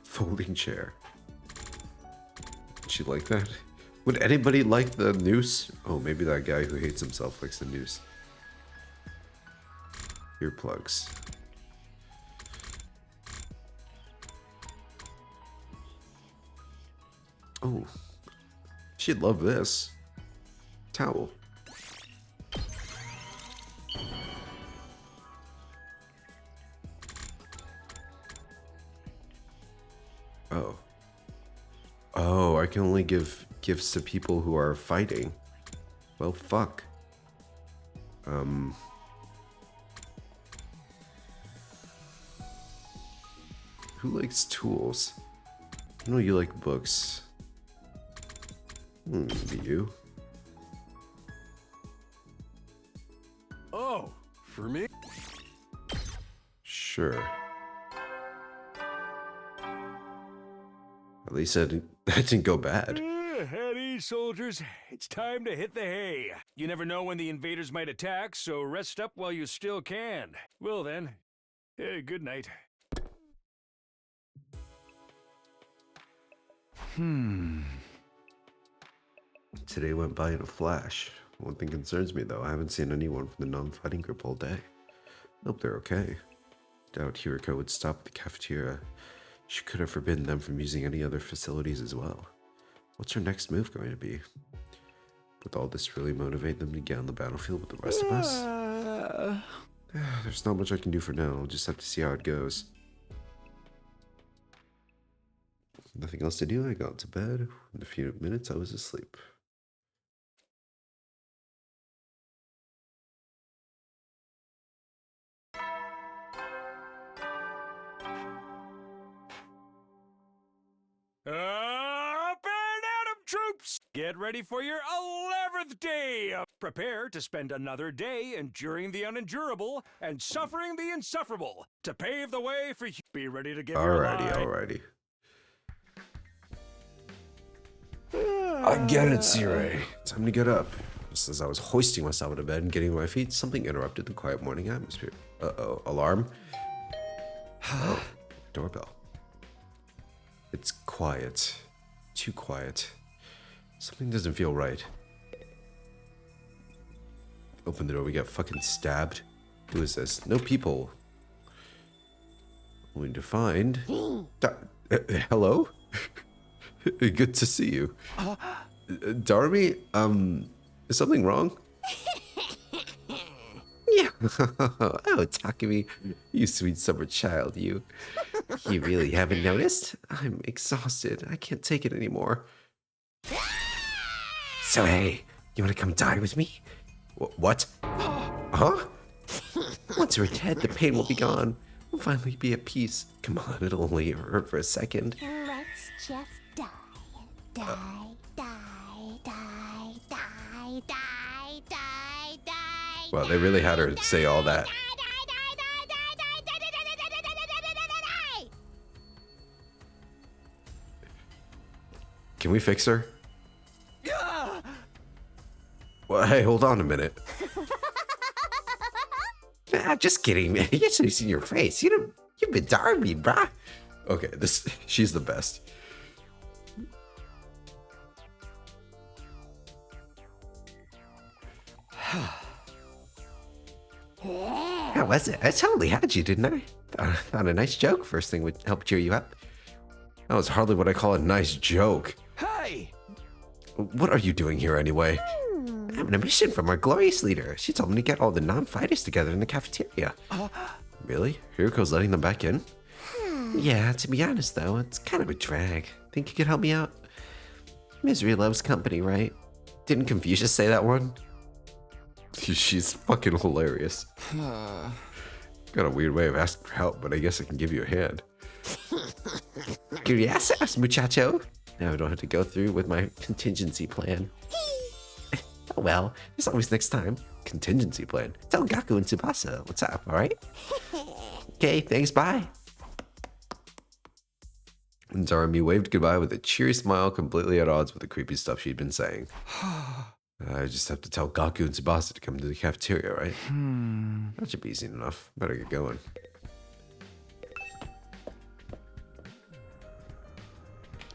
Folding chair. Would she like that? Would anybody like the noose? Oh, maybe that guy who hates himself likes the noose. Earplugs. Oh, she'd love this. Towel. Oh. Oh, I can only give gifts to people who are fighting. Well, fuck. Who likes tools? I know you like books. Maybe you. Oh, for me? Sure. At least that didn't go bad. At ease, soldiers. It's time to hit the hay. You never know when the invaders might attack, so rest up while you still can. Well then, good night. Today went by in a flash. One thing concerns me though, I haven't seen anyone from the non-fighting group all day. Hope they're okay. Doubt Hiroko would stop at the cafeteria. She could have forbidden them from using any other facilities as well. What's her next move going to be? Would all this really motivate them to get on the battlefield with the rest of us? There's not much I can do for now. I'll just have to see how it goes. Nothing else to do. I got to bed. In a few minutes, I was asleep. Up and at 'em, troops! Get ready for your 11th day! Prepare to spend another day enduring the unendurable and suffering the insufferable to pave the way for you. Be ready to give your life. Alrighty. I get it, Sire. Time to get up. Just as I was hoisting myself out of bed and getting to my feet, something interrupted the quiet morning atmosphere. Uh-oh, alarm? Oh, doorbell. It's quiet. Too quiet. Something doesn't feel right. Open the door, we get fucking stabbed. Who is this? No people. Only to find... Hello? Good to see you. Darby, is something wrong? Yeah. Oh, Takumi, you sweet summer child, you. You really haven't noticed? I'm exhausted. I can't take it anymore. So hey, you wanna come die with me? What? Huh? Once we're dead, the pain will be gone. We'll finally be at peace. Come on, it'll only hurt for a second. Let's just die. Die, die, die, die, die, die, die. Well, they really had her say all that. Can we fix her? Well, hey, hold on a minute. Nah, just kidding, man. You should have seen your face. You've been Darby, bruh. Okay, she's the best. How was it? I totally had you, didn't I? Thought a nice joke first thing would help cheer you up. That was hardly what I call a nice joke. Hey! What are you doing here anyway? I'm on a mission from our glorious leader. She told me to get all the non-fighters together in the cafeteria. Really? Hiruko's letting them back in? Yeah, to be honest though, it's kind of a drag. Think you could help me out? Misery loves company, right? Didn't Confucius say that one? She's fucking hilarious. Got a weird way of asking for help, but I guess I can give you a hand. Gracias, muchacho. Now I don't have to go through with my contingency plan. Oh well, there's always next time. Contingency plan. Tell Gaku and Tsubasa what's up, alright? Okay, thanks, bye. And Darumi waved goodbye with a cheery smile, completely at odds with the creepy stuff she'd been saying. I just have to tell Gaku and Tsubasa to come to the cafeteria, right? That should be easy enough. Better get going.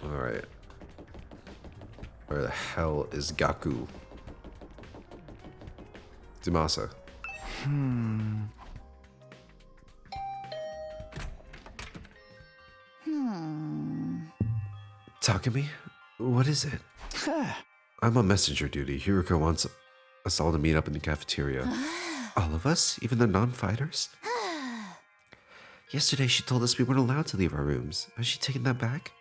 Alright. Where the hell is Gaku? Tsubasa. Takumi? What is it? I'm on messenger duty. Hiruko wants us all to meet up in the cafeteria. All of us? Even the non-fighters? Yesterday she told us we weren't allowed to leave our rooms. Has she taken that back?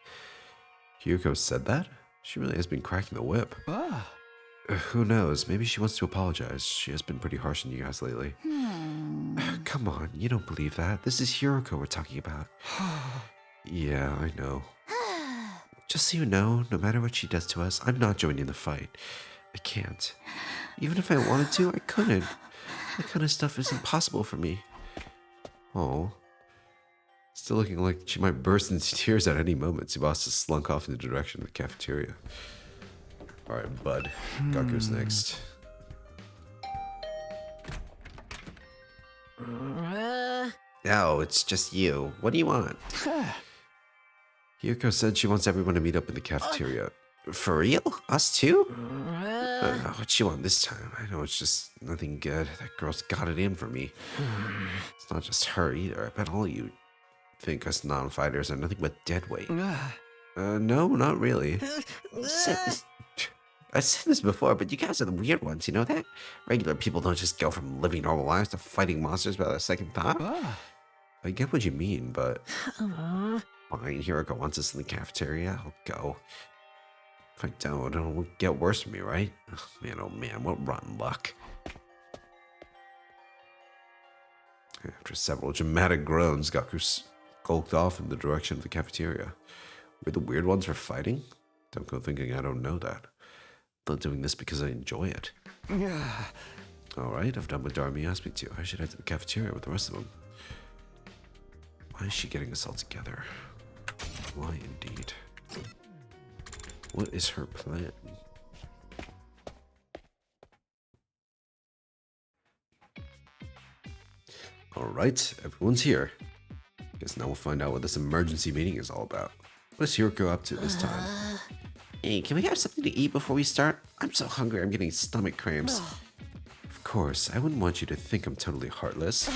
Hiruko said that? She really has been cracking the whip. Who knows? Maybe she wants to apologize. She has been pretty harsh on you guys lately. Come on, you don't believe that. This is Hiruko we're talking about. Yeah, I know. Just so you know, no matter what she does to us, I'm not joining the fight. I can't. Even if I wanted to, I couldn't. That kind of stuff is impossible for me. Oh. Still looking like she might burst into tears at any moment. Tsubasa slunk off in the direction of the cafeteria. Alright, bud. Gaku's next. No, it's just you. What do you want? Yuko said she wants everyone to meet up in the cafeteria. For real? Us too? What'd she want this time? I know it's just nothing good. That girl's got it in for me. It's not just her either. I bet all you think us non-fighters are nothing but dead weight. No, not really. I said this before, but you guys are the weird ones, you know that? Regular people don't just go from living normal lives to fighting monsters without a second thought. I get what you mean, but... Fine, Hiruko wants us in the cafeteria. I'll go. If I don't, it'll get worse for me, right? Oh man, what rotten luck. After several dramatic groans, Gaku skulked off in the direction of the cafeteria. We're the weird ones for fighting? Don't go thinking I don't know that. I'm not doing this because I enjoy it. Alright, I've done what Darumi asked me to. I should head to the cafeteria with the rest of them. Why is she getting us all together? Why indeed? What is her plan? Alright, everyone's here. Guess now we'll find out what this emergency meeting is all about. What is Hiruko up to this time? Hey, can we have something to eat before we start? I'm so hungry I'm getting stomach cramps. Of course, I wouldn't want you to think I'm totally heartless.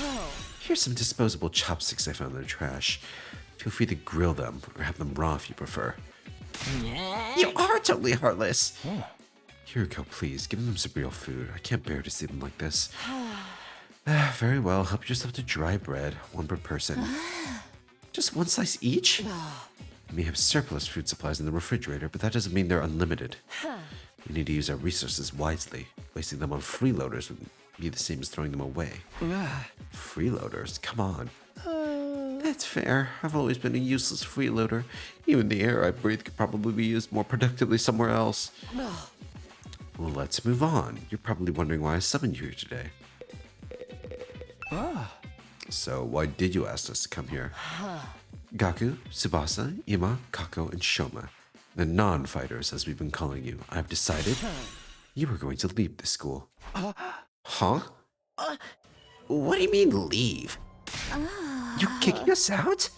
Here's some disposable chopsticks I found in the trash. Feel free to grill them or have them raw if you prefer. You are totally heartless. Here we go, please. Give them some real food. I can't bear to see them like this. Very well. Help yourself to dry bread. One per person. Just one slice each? We may have surplus food supplies in the refrigerator, but that doesn't mean they're unlimited. We need to use our resources wisely. Wasting them on freeloaders would be the same as throwing them away. Freeloaders? Come on. That's fair. I've always been a useless freeloader. Even the air I breathe could probably be used more productively somewhere else. Well, let's move on. You're probably wondering why I summoned you here today. So, why did you ask us to come here? Gaku, Tsubasa, Ima, Kako, and Shoma, the non-fighters as we've been calling you, I've decided you are going to leave this school. Huh? What do you mean leave? You kicking us out?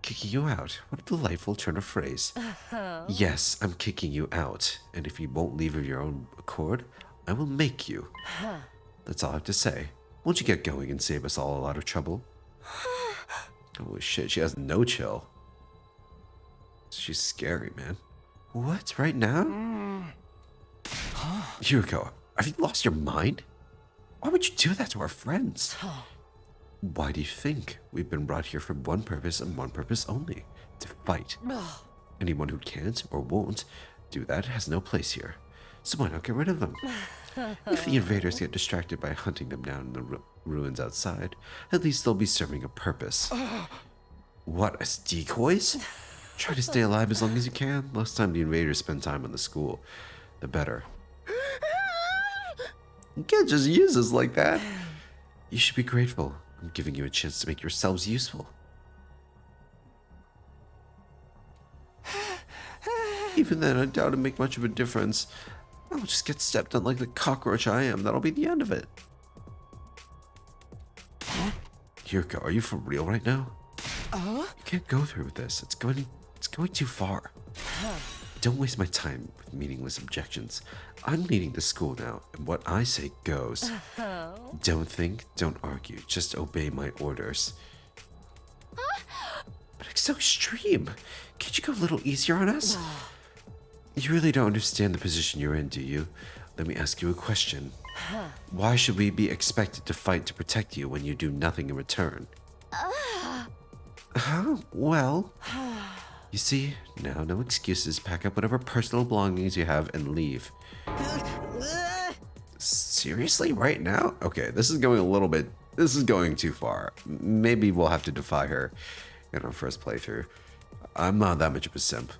Kicking you out? What a delightful turn of phrase. Yes, I'm kicking you out, and if you won't leave of your own accord, I will make you. That's all I have to say. Won't you get going and save us all a lot of trouble? Holy shit, she has no chill. She's scary, man. What, right now? Yuriko, have you lost your mind? Why would you do that to our friends? Why do you think we've been brought here for one purpose and one purpose only? To fight. Anyone who can't or won't do that has no place here. So why not get rid of them? If the invaders get distracted by hunting them down in the ruins outside, at least they'll be serving a purpose. What, as decoys? Try to stay alive as long as you can. Less time the invaders spend time on the school, the better. You can't just use us like that. You should be grateful. I'm giving you a chance to make yourselves useful. Even then, I doubt it'll make much of a difference. I'll just get stepped on like the cockroach I am. That'll be the end of it. Yuriko, are you for real right now? You can't go through with this. It's going too far. Don't waste my time with meaningless objections. I'm leading the school now, and what I say goes. Don't think, don't argue, just obey my orders. But it's so extreme. Can't you go a little easier on us? You really don't understand the position you're in, do you? Let me ask you a question. Why should we be expected to fight to protect you when you do nothing in return? Well, you see, now no excuses. Pack up whatever personal belongings you have and leave. Seriously, right now? Okay, this is going too far. Maybe we'll have to defy her in our first playthrough. I'm not that much of a simp.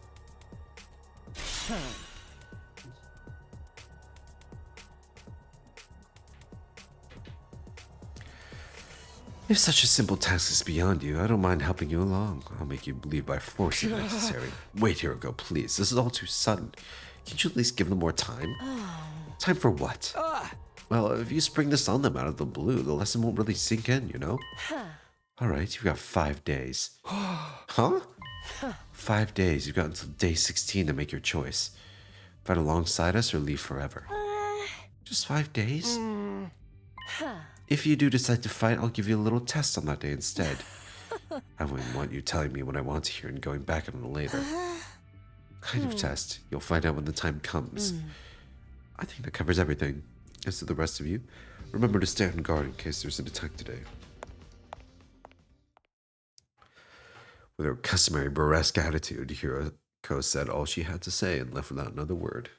If such a simple task is beyond you, I don't mind helping you along. I'll make you believe by force if necessary. Wait, Hiroko, please. This is all too sudden. Can't you at least give them more time? Time for what? Well, if you spring this on them out of the blue, the lesson won't really sink in, you know? Alright, you've got 5 days. Huh? 5 days. You've got until day 16 to make your choice. Fight alongside us or leave forever. Just 5 days? If you do decide to fight, I'll give you a little test on that day instead. I wouldn't want you telling me what I want to hear and going back on it later. Kind of test. You'll find out when the time comes. I think that covers everything. As to the rest of you, remember to stay on guard in case there's an attack today. With her customary burlesque attitude, Hiroko said all she had to say and left without another word.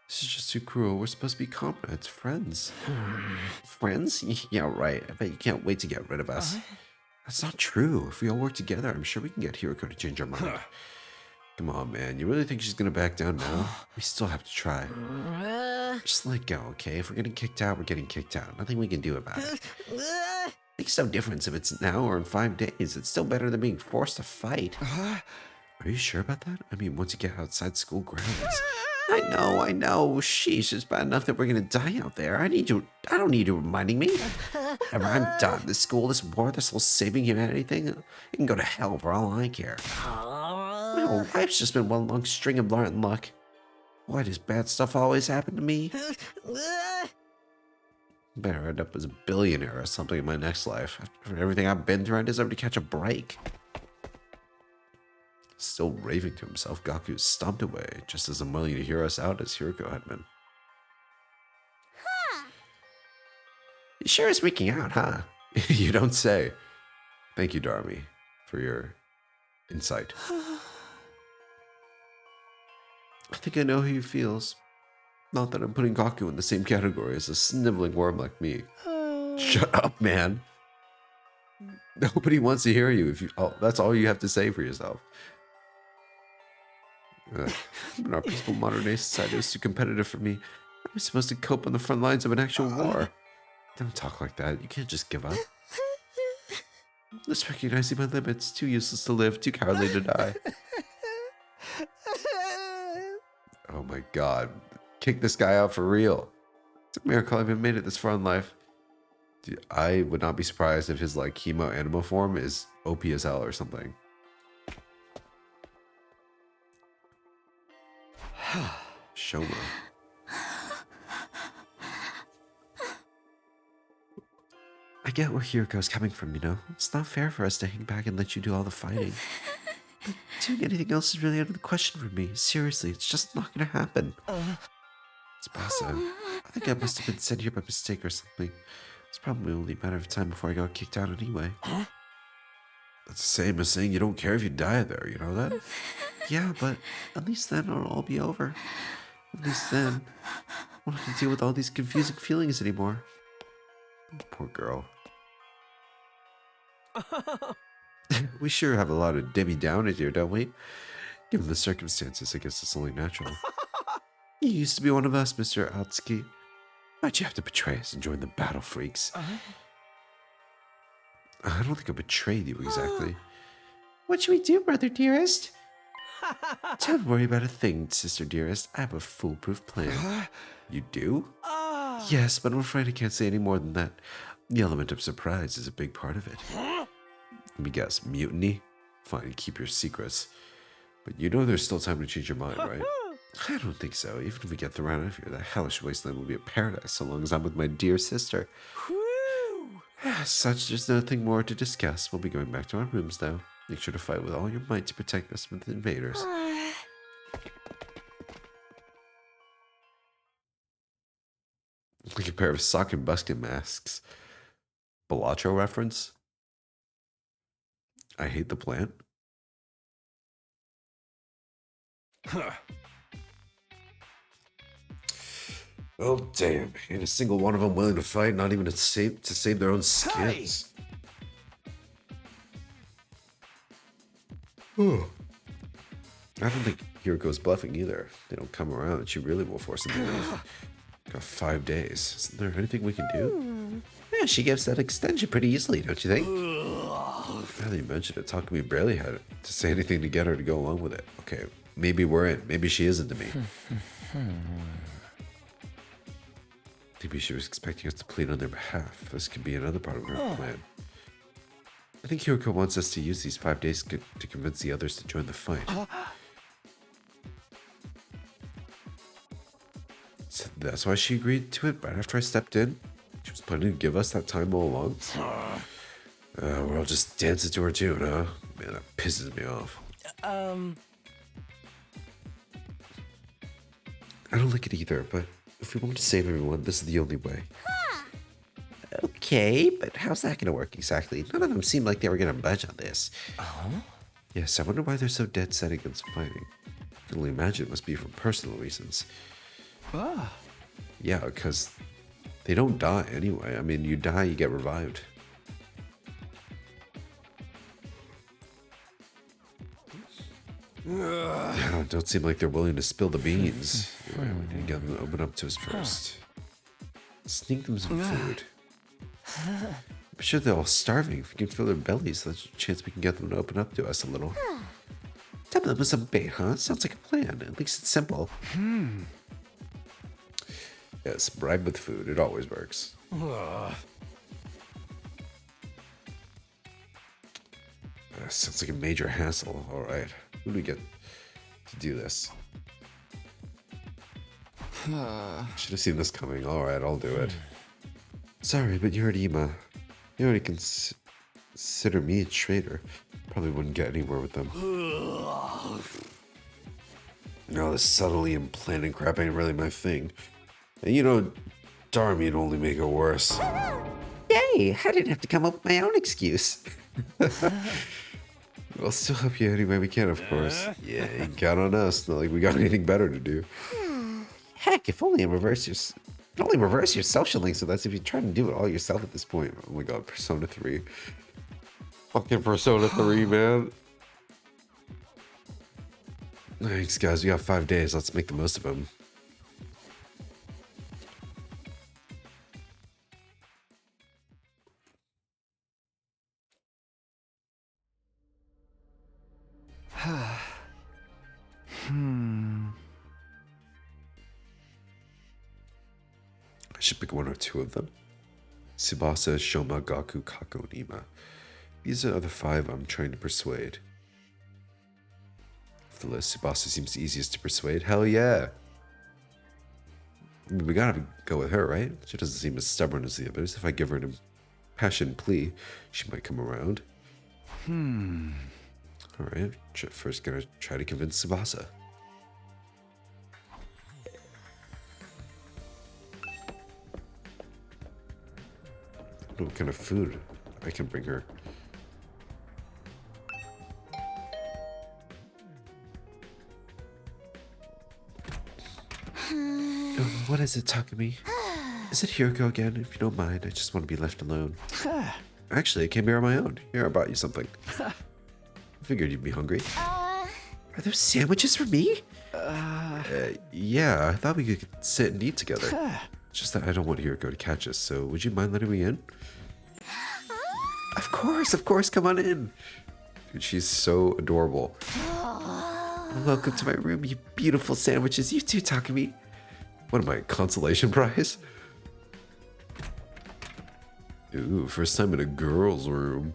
This is just too cruel. We're supposed to be comrades, friends. Friends? Yeah, right. I bet you can't wait to get rid of us. That's not true. If we all work together, I'm sure we can get Hiroko to change her mind. Come on, man. You really think she's gonna back down now? We still have to try. Just let go, okay? If we're getting kicked out, we're getting kicked out. Nothing we can do about it. Makes no difference if it's now or in 5 days. It's still better than being forced to fight. Are you sure about that? I mean, once you get outside school grounds. I know. Sheesh, it's bad enough that we're gonna die out there. I don't need you reminding me. Whenever I'm done, this school, this war, this whole saving humanity thing, it can go to hell for all I care. My whole life's just been one long string of rotten luck. Why does bad stuff always happen to me? Better end up as a billionaire or something in my next life. After everything I've been through, I deserve to catch a break. Still raving to himself, Gaku stomped away, just as unwilling to hear us out as Hiroko had been. He sure is freaking out, huh? You don't say. Thank you, Darmy, for your insight. I think I know how he feels. Not that I'm putting Gaku in the same category as a sniveling worm like me. Shut up, man. Nobody wants to hear you if that's all you have to say for yourself. In our peaceful modern day society, it was too competitive for me. I'm supposed to cope on the front lines of an actual war. Don't talk like that. You can't just give up. Just recognizing my limits. Too useless to live, too cowardly to die. Oh my god. Kick this guy out for real. It's a miracle I've even made it this far in life. Dude, I would not be surprised if his like chemo anima form is OP as hell or something. Shoma. I get where Hiroko's coming from, you know? It's not fair for us to hang back and let you do all the fighting. But doing anything else is really out of the question for me. Seriously, it's just not gonna happen. It's Basa. I think I must have been sent here by mistake or something. It's probably only a matter of time before I got kicked out anyway. That's the same as saying you don't care if you die there, you know that? Yeah, but at least then it'll all be over. At least then I won't have to deal with all these confusing feelings anymore. Poor girl. We sure have a lot of Debbie Downers here, don't we? Given the circumstances, I guess it's only natural. You used to be one of us, Mr. Atsuki. Why'd you have to betray us and join the battle freaks? I don't think I betrayed you exactly. What should we do, brother dearest? Don't worry about a thing, sister dearest. I have a foolproof plan. You do? Yes, but I'm afraid I can't say any more than that. The element of surprise is a big part of it. Let me guess, mutiny? Fine, keep your secrets. But you know there's still time to change your mind, right? I don't think so. Even if we get thrown out of here, that hellish wasteland will be a paradise so long as I'm with my dear sister. As such, there's nothing more to discuss. We'll be going back to our rooms now. Make sure to fight with all your might to protect us from the invaders. Like a pair of sock and busket masks. Balacho reference? I hate the plant. Oh damn! Ain't a single one of them willing to fight, not even to save their own skins. I don't think Hiroko's bluffing either. They don't come around, and she really will force them to leave. Got 5 days. Isn't there anything we can do? Yeah, she gives that extension pretty easily, don't you think? Now that you mention it, how come we barely had to say anything to get her to go along with it? Okay, maybe we're in. Maybe she is into me. Maybe she was expecting us to plead on their behalf. This could be another part of her plan. I think Hiroko wants us to use these 5 days to convince the others to join the fight. So that's why she agreed to it right after I stepped in. She was planning to give us that time all along. We're all just dancing to her tune, huh? Man, that pisses me off. I don't like it either, but if we want to save everyone, this is the only way. Okay, but how's that going to work exactly? None of them seemed like they were going to budge on this. Yes, I wonder why they're so dead set against fighting. I can only imagine it must be for personal reasons. Yeah, because they don't die anyway. I mean, you die, you get revived. Yeah, don't seem like they're willing to spill the beans. Anyway, we need to get them to open up to us first. Sneak them some food. I'm sure they're all starving. If we can fill their bellies, there's a chance we can get them to open up to us a little. Tell them some bait, huh? Sounds like a plan. At least it's simple. Yes, bribe with food. It always works. Sounds like a major hassle. All right. Who do we get to do this? Should have seen this coming. All right, I'll do it. Sorry, but you're Diihaa. You already consider me a traitor. Probably wouldn't get anywhere with them. No, this subtly and planning crap ain't really my thing. And you know, darn me, it'd only make it worse. Yay! I didn't have to come up with my own excuse. We'll still help you any way we can, of course. Yeah, you can count on us. Not like we got anything better to do. Heck, if only reverse your social links with us if you try to do it all yourself at this point. Oh my god, Persona 3. Fucking Persona 3, man. Thanks, guys. We got 5 days. Let's make the most of them. I should pick one or two of them. Tsubasa, Shoma, Gaku, Kako, and Ima. These are the 5 I'm trying to persuade. Of the list, Tsubasa seems the easiest to persuade. Hell yeah! I mean, we gotta go with her, right? She doesn't seem as stubborn as the others. If I give her an impassioned plea, she might come around. Alright, first gonna try to convince Tsubasa. I don't know what kind of food I can bring her. What is it, Takumi? Is it Hiroko again? If you don't mind, I just want to be left alone. Actually, I came here on my own. Here, I brought you something. I figured you'd be hungry. Are those sandwiches for me? Yeah, I thought we could sit and eat together. It's just that I don't want Hiroko to catch us, so would you mind letting me in? Of course, come on in. Dude, she's so adorable. Welcome to my room, you beautiful sandwiches. You too, Takumi. What am I, consolation prize? Ooh, first time in a girl's room.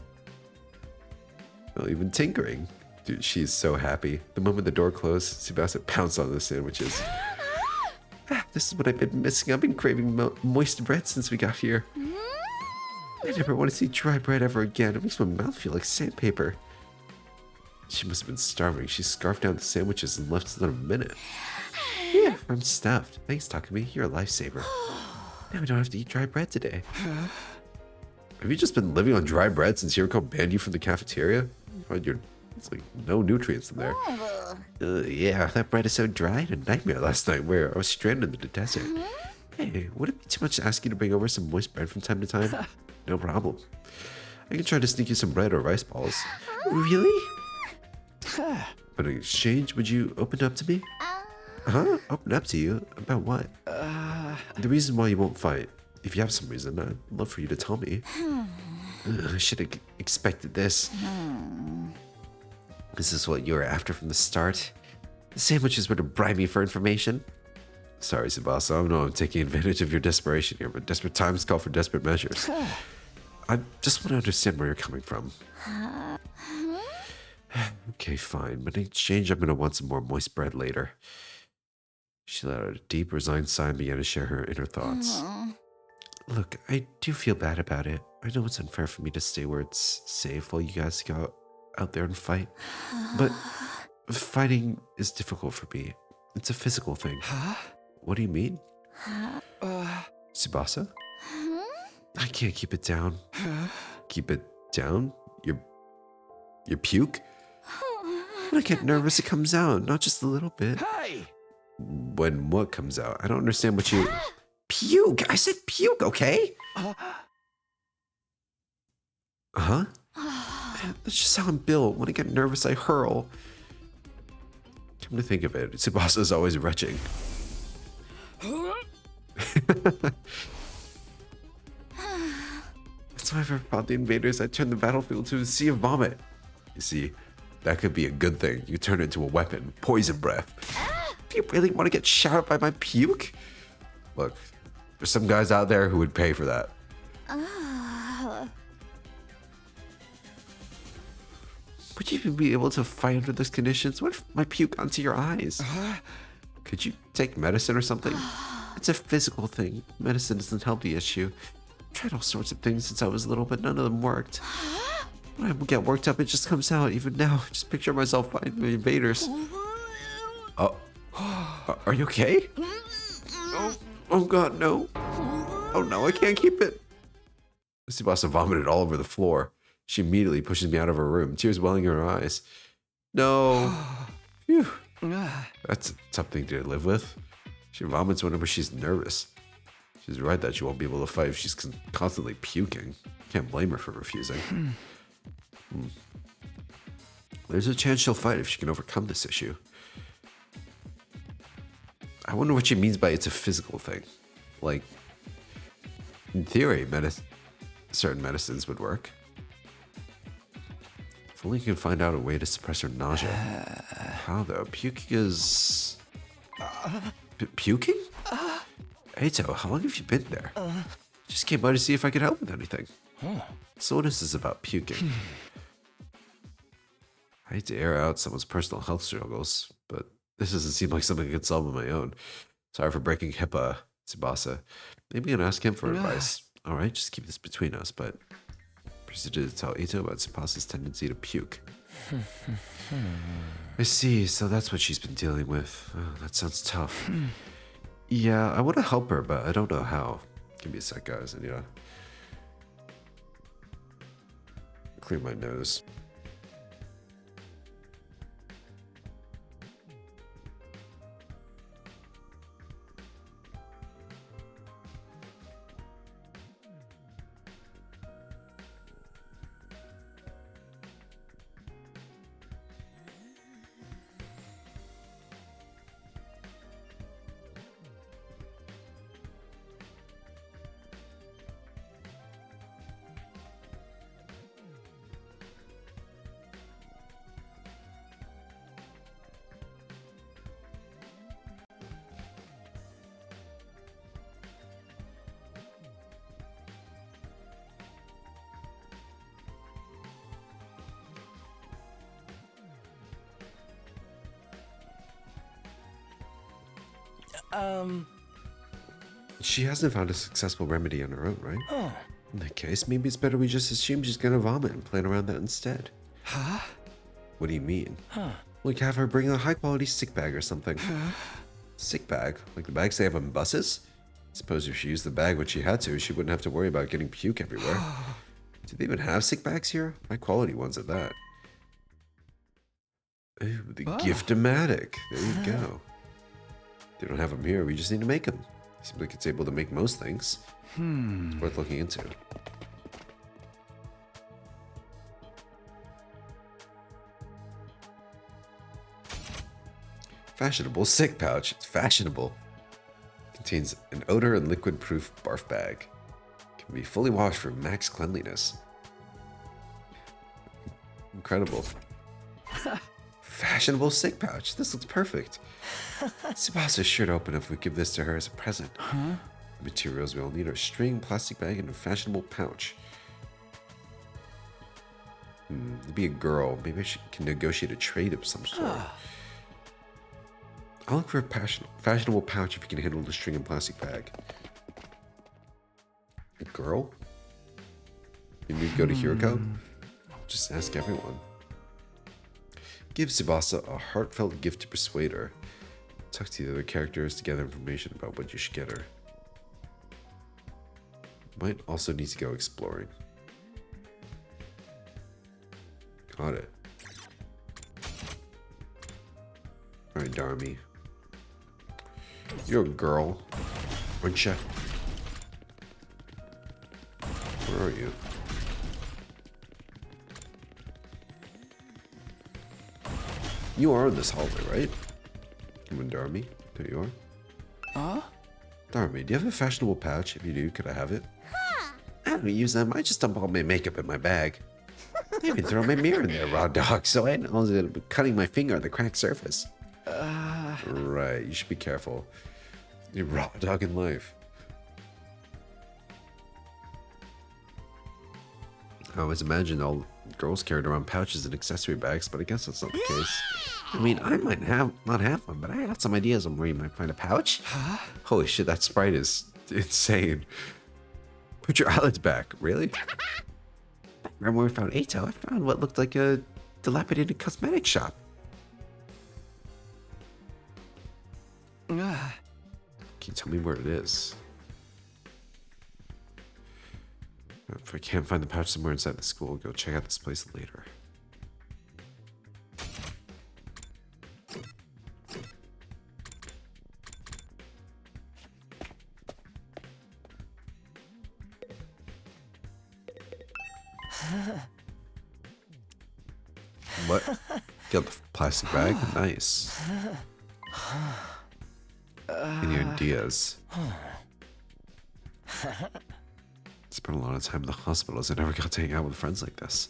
Well, even tinkering. Dude, she's so happy. The moment the door closed, Tsubasa pounced on the sandwiches. This is what I've been missing. I've been craving moist bread since we got here. I never want to see dry bread ever again. It makes my mouth feel like sandpaper. She must have been starving. She scarfed down the sandwiches and left in a minute. Yeah, I'm stuffed. Thanks, Takumi. You're a lifesaver. Now we don't have to eat dry bread today. Have you just been living on dry bread since Hiroko banned you from the cafeteria? It's like no nutrients in there. Yeah, that bread is so dry. I had a nightmare last night where I was stranded in the desert. Hey, would it be too much to ask you to bring over some moist bread from time to time? No problem. I can try to sneak you some bread or rice balls. Really? But in exchange, would you open up to me? Huh? Open up to you? About what? The reason why you won't fight. If you have some reason, I'd love for you to tell me. I should have expected this. This is what you were after from the start. The sandwiches were to bribe me for information. Sorry, Tsubasa. I know I'm taking advantage of your desperation here, but desperate times call for desperate measures. I just want to understand where you're coming from. Okay, fine. But in exchange, I'm going to want some more moist bread later. She let out a deep, resigned sigh and began to share her inner thoughts. Look, I do feel bad about it. I know it's unfair for me to stay where it's safe while you guys go out there and fight. But fighting is difficult for me. It's a physical thing. What do you mean? Tsubasa? I can't keep it down. Keep it down? Your puke? When I get nervous, it comes out, not just a little bit. When what comes out? I don't understand what you... Puke! I said puke, okay? Huh? That's just how I'm built. When I get nervous, I hurl. Come to think of it, Tsubasa is always retching. That's why if I fought the invaders, I turned the battlefield to a sea of vomit. You see, that could be a good thing. You turn it into a weapon. Poison breath. Do you really want to get shot up by my puke? Look, there's some guys out there who would pay for that. Would you even be able to fight under those conditions? What if my puke onto your eyes? Could you take medicine or something? It's a physical thing. Medicine doesn't help the issue. tried all sorts of things since I was little, but none of them worked. When I get worked up, it just comes out. Even now, just picture myself fighting the invaders. Oh, are you okay? Oh God, no. Oh no, I can't keep it. Tsubasa vomited all over the floor. She immediately pushes me out of her room, tears welling in her eyes. No. Phew. That's a tough thing to live with. She vomits whenever she's nervous. She's right that she won't be able to fight if she's constantly puking. Can't blame her for refusing. There's a chance she'll fight if she can overcome this issue. I wonder what she means by it's a physical thing. Like, in theory, certain medicines would work. If only you can find out a way to suppress her nausea. How though? Puking is... puking? Eito, how long have you been there? Just came by to see if I could help with anything. So what is this about puking? I hate to air out someone's personal health struggles, but this doesn't seem like something I could solve on my own. Sorry for breaking HIPAA, Tsubasa. Maybe I can ask him for advice. Alright, just keep this between us, but proceeded to tell Eito about Tsubasa's tendency to puke. I see, so that's what she's been dealing with. Oh, that sounds tough. Yeah, I want to help her, but I don't know how. Give me a sec, guys. I need to clear my nose. She hasn't found a successful remedy on her own, right? Oh. In that case, maybe it's better we just assume she's gonna vomit and plan around that instead. Huh? What do you mean? Huh. Like have her bring a high-quality sick bag or something. Sick bag? Like the bags they have on buses? Suppose if she used the bag when she had to, she wouldn't have to worry about getting puke everywhere. Do they even have sick bags here? High-quality ones at that. Ooh, the Gift-O-Matic. There you go. They don't have them here, we just need to make them. Seems like it's able to make most things. It's worth looking into. Fashionable sick pouch. It's fashionable. Contains an odor and liquid-proof barf bag. Can be fully washed for max cleanliness. Incredible. Fashionable sick pouch. This looks perfect. Tsubasa's sure to open if we give this to her as a present. The materials we all need are string, plastic bag, and a fashionable pouch. To be a girl, maybe she can negotiate a trade of some sort. I'll look for a fashionable pouch if you can handle the string and plastic bag. A girl? Maybe we go to Hiroko? Just ask everyone. Give Tsubasa a heartfelt gift to persuade her. Talk to the other characters to gather information about what you should get her. Might also need to go exploring. Got it. Alright, Darmy. You're a girl, aren't you? Where are you? You are in this hallway, right? Come on, Darmy. There you are. Darmy, do you have a fashionable pouch? If you do, could I have it? I don't use them. I just dump all my makeup in my bag. I even throw my mirror in there, raw dog, so I know that I'm cutting my finger on the cracked surface. Right, you should be careful. You're raw dog in life. I always imagined all girls carried around pouches and accessory bags, but I guess that's not the case. I mean, I might not have one, but I got some ideas on where you might find a pouch. Holy shit, that sprite is insane. Put your eyelids back. Really? Remember when we found Ato? I found what looked like a dilapidated cosmetic shop. Can you tell me where it is? If I can't find the pouch somewhere inside the school, go check out this place later. What? Got the plastic bag? Nice. Any ideas? Spent a lot of time in the hospitals. I never got to hang out with friends like this.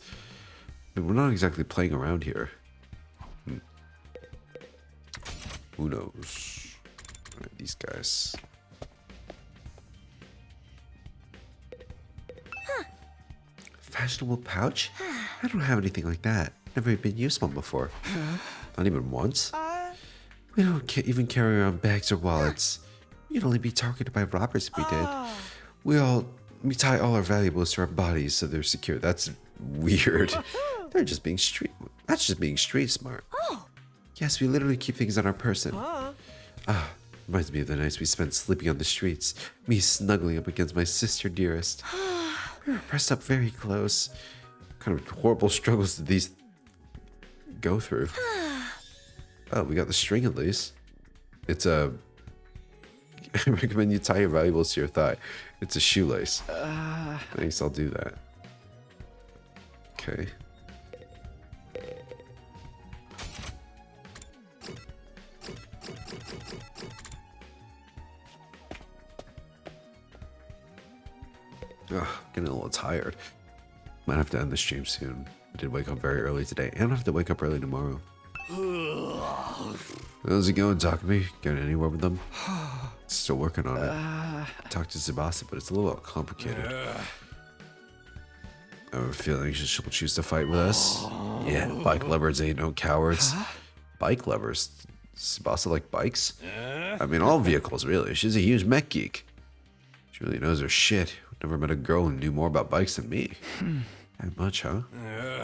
And we're not exactly playing around here. Who knows? Alright, these guys. Fashionable pouch? I don't have anything like that. Never even used one before. Not even once. We don't even carry around bags or wallets. We'd only be targeted by robbers if we did. We tie all our valuables to our bodies so they're secure. That's weird. They're just being street. That's just being street smart. Yes, we literally keep things on our person. Reminds me of the nights we spent sleeping on the streets. Me snuggling up against my sister dearest. We were pressed up very close. What kind of horrible struggles did these go through? Oh, we got the string at least. It's a... I recommend you tie your valuables to your thigh. It's a shoelace. Thanks, I'll do that. Okay. Ugh, getting a little tired. Might have to end the stream soon. I did wake up very early today, and I have to wake up early tomorrow. How's it going, Takumi? Getting anywhere with them? Still working on it. Talked to Tsubasa, but it's a little complicated. I have a feeling she'll choose to fight with us. Yeah, bike lovers ain't no cowards. Bike lovers? Tsubasa like bikes? I mean, all vehicles, really. She's a huge mech geek. She really knows her shit. Never met a girl who knew more about bikes than me. That much, huh?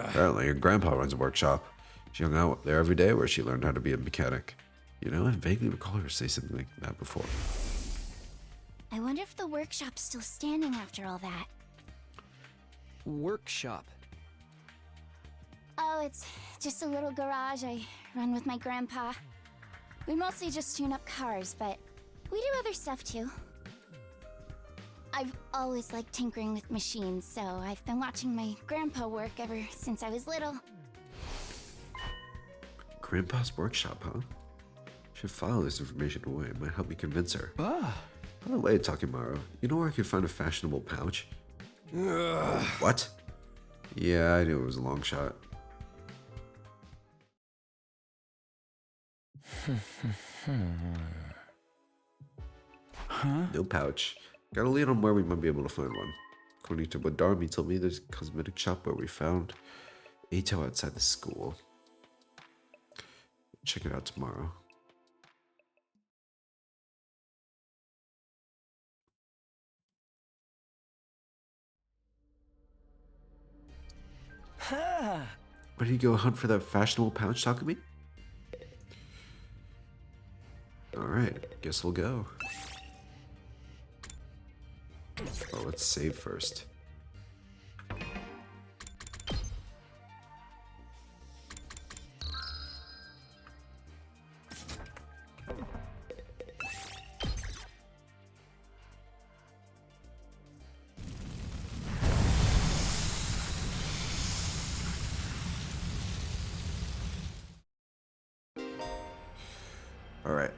Apparently, her grandpa runs a workshop. She hung out there every day where she learned how to be a mechanic. You know, I vaguely recall her say something like that before. I wonder if the workshop's still standing after all that. Workshop. Oh, it's just a little garage I run with my grandpa. We mostly just tune up cars, but we do other stuff too. I've always liked tinkering with machines, so I've been watching my grandpa work ever since I was little. Grandpa's workshop, huh? Should file this information away. It might help me convince her. By the way, Takimaru, you know where I could find a fashionable pouch? What? Yeah, I knew it was a long shot. No pouch. Got a lead on where we might be able to find one. According to what Darby told me, there's a cosmetic shop where we found Ato outside the school. Check it out tomorrow. Ready to go hunt for that fashionable pouch, Takumi? Alright, guess we'll go. Oh, let's save first. Alright.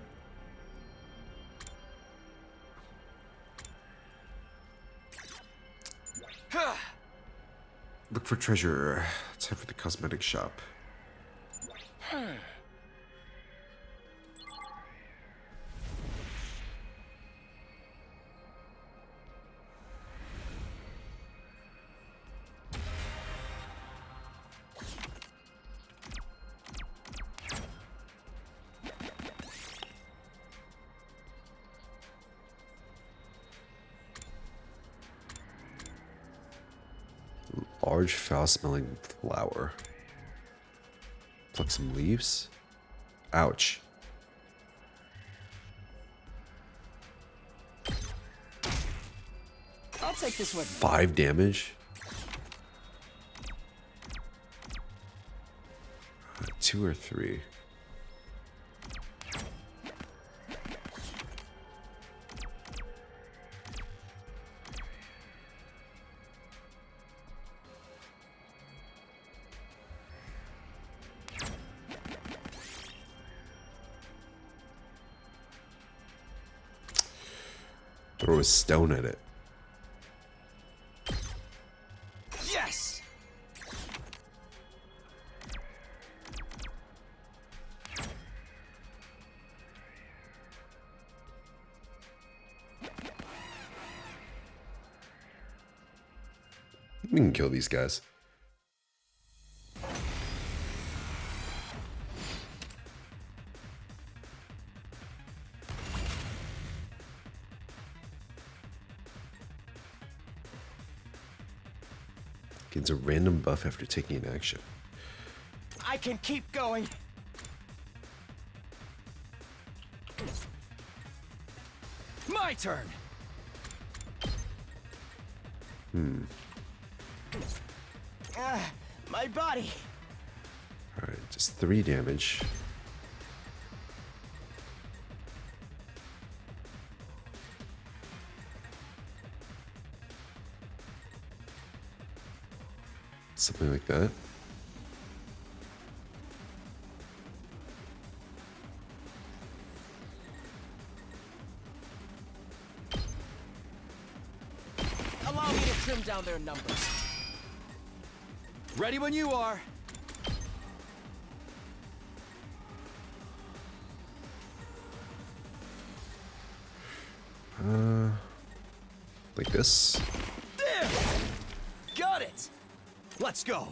Look for treasure. Let's head for the cosmetic shop. Large, foul-smelling flower. Pluck some leaves. Ouch. I'll take this with me. 5 damage. 2 or 3. Throw a stone at it. Yes! We can kill these guys. Gains a random buff after taking an action. I can keep going. My turn. My body. Alright, just 3 damage. Something like that. Allow me to trim down their numbers. Ready when you are. Like this. There! Got it! Let's go!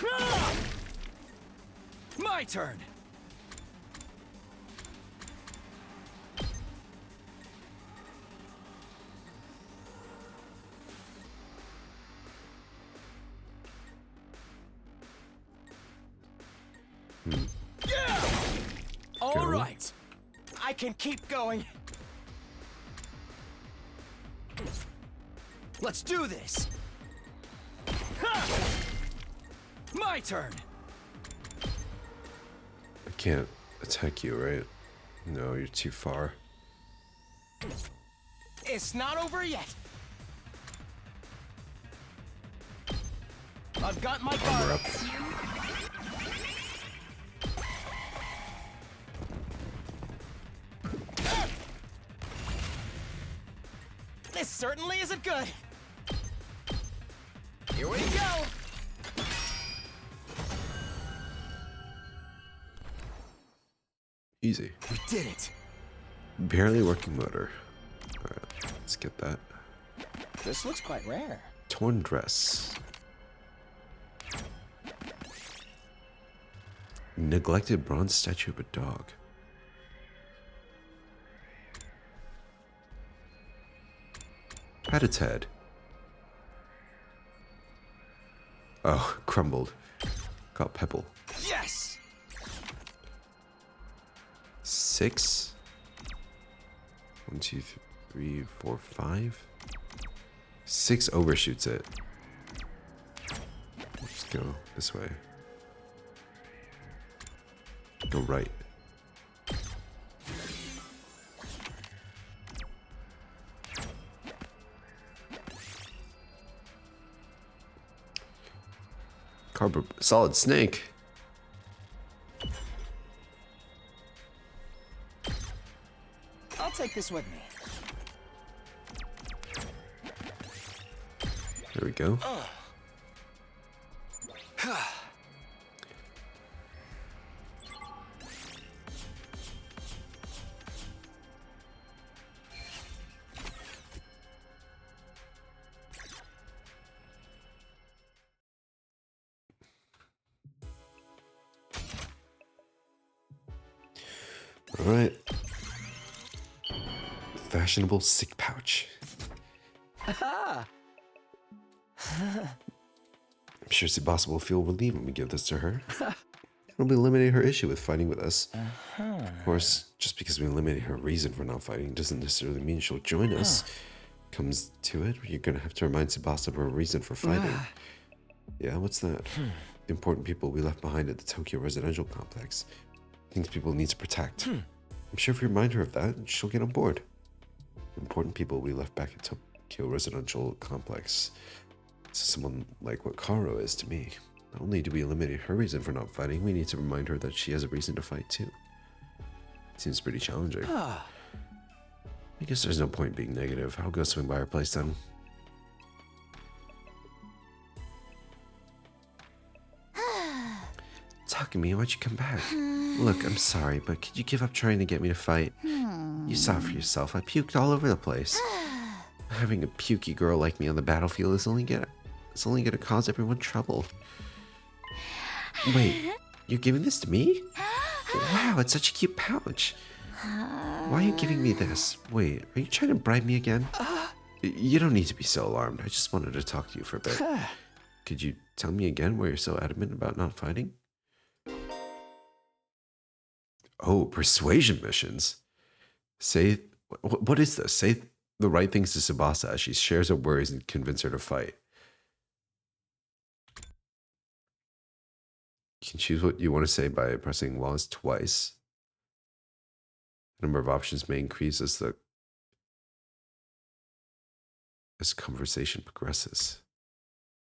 Ah! My turn! Yeah! All right. I can keep going. Let's do this. Ha! My turn. I can't attack you, right? No, you're too far. It's not over yet. I've got my Armor guard. up. This certainly isn't good. Here we go. Easy. We did it. Barely working motor. Alright, let's get that. This looks quite rare. Torn dress. Neglected bronze statue of a dog. Pat its head. Oh, crumbled. Got pebble. Yes. 6. 1, 2, 3, 4, 5. 6 overshoots it. Let's go this way. Go right. Solid snake. I'll take this with me. There we go. All right. Fashionable sick pouch. Aha! I'm sure Tsubasa will feel relieved when we give this to her. It'll eliminate her issue with fighting with us. Of course, just because we eliminate her reason for not fighting doesn't necessarily mean she'll join us. Comes to it, you're gonna have to remind Tsubasa of her reason for fighting. Yeah, what's that? The important people we left behind at the Tokyo residential complex. Things people need to protect. I'm sure if you remind her of that, she'll get on board. Important people we left back at Tokyo residential complex. So someone like what Karo is to me. Not only do we eliminate her reason for not fighting, we need to remind her that she has a reason to fight too. Seems pretty challenging. I guess there's no point being negative. I'll go swing by her place then. Takumi, why'd you come back? Look, I'm sorry, but could you give up trying to get me to fight? You saw for yourself, I puked all over the place. Having a pukey girl like me on the battlefield is only gonna cause everyone trouble. Wait, you're giving this to me? Wow, it's such a cute pouch. Why are you giving me this? Wait, are you trying to bribe me again? You don't need to be so alarmed. I just wanted to talk to you for a bit. Could you tell me again why you're so adamant about not fighting? Oh, persuasion missions. Say, what is this? Say the right things to Tsubasa as she shares her worries and convince her to fight. You can choose what you want to say by pressing Wallace twice. The number of options may increase as conversation progresses.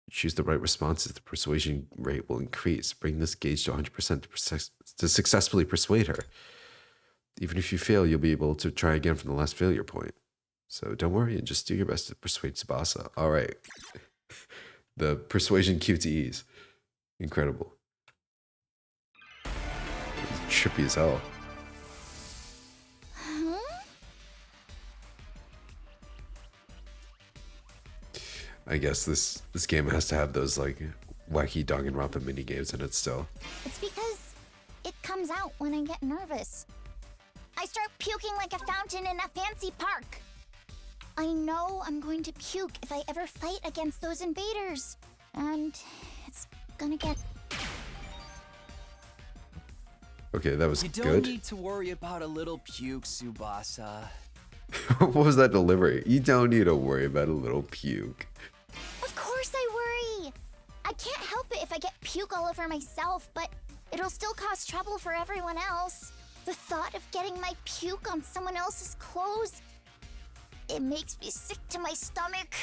You choose the right responses, the persuasion rate will increase. Bring this gauge to 100% to successfully persuade her. Even if you fail, you'll be able to try again from the last failure point. So don't worry and just do your best to persuade Tsubasa. All right. The persuasion QTEs. Incredible. It's trippy as hell. I guess this game has to have those like wacky Danganronpa mini games in it still. It's because it comes out when I get nervous. I start puking like a fountain in a fancy park. I know I'm going to puke if I ever fight against those invaders. And it's gonna get... Okay, that was You good. don't need to worry about a little puke, Tsubasa. What was that delivery? You don't need to worry about a little puke. Of course I worry! I can't help it if I get puke all over myself, but it'll still cause trouble for everyone else. The thought of getting my puke on someone else's clothes, it makes me sick to my stomach.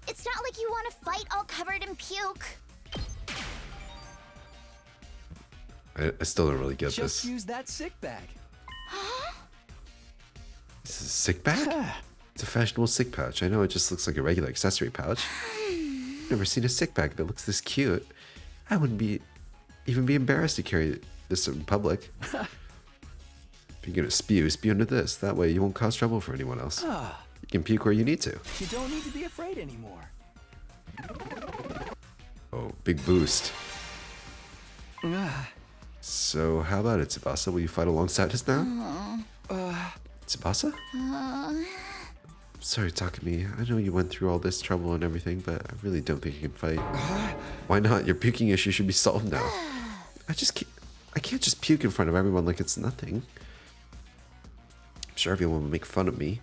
It's not like you want to fight all covered in puke. I still don't really get Just this. use that sick bag. This is a sick bag? It's a fashionable sick pouch. I know it just looks like a regular accessory pouch. Never seen a sick bag that looks this cute. I wouldn't even be embarrassed to carry this in public. If you're gonna spew into this. That way you won't cause trouble for anyone else. You can puke where you need to. You don't need to be afraid anymore. Oh, big boost. So how about it, Tsubasa? Will you fight alongside us now? Tsubasa? Sorry, Takumi. I know you went through all this trouble and everything, but I really don't think you can fight. Why not? Your puking issue should be solved now. I can't just puke in front of everyone like it's nothing. I'm sure everyone will make fun of me.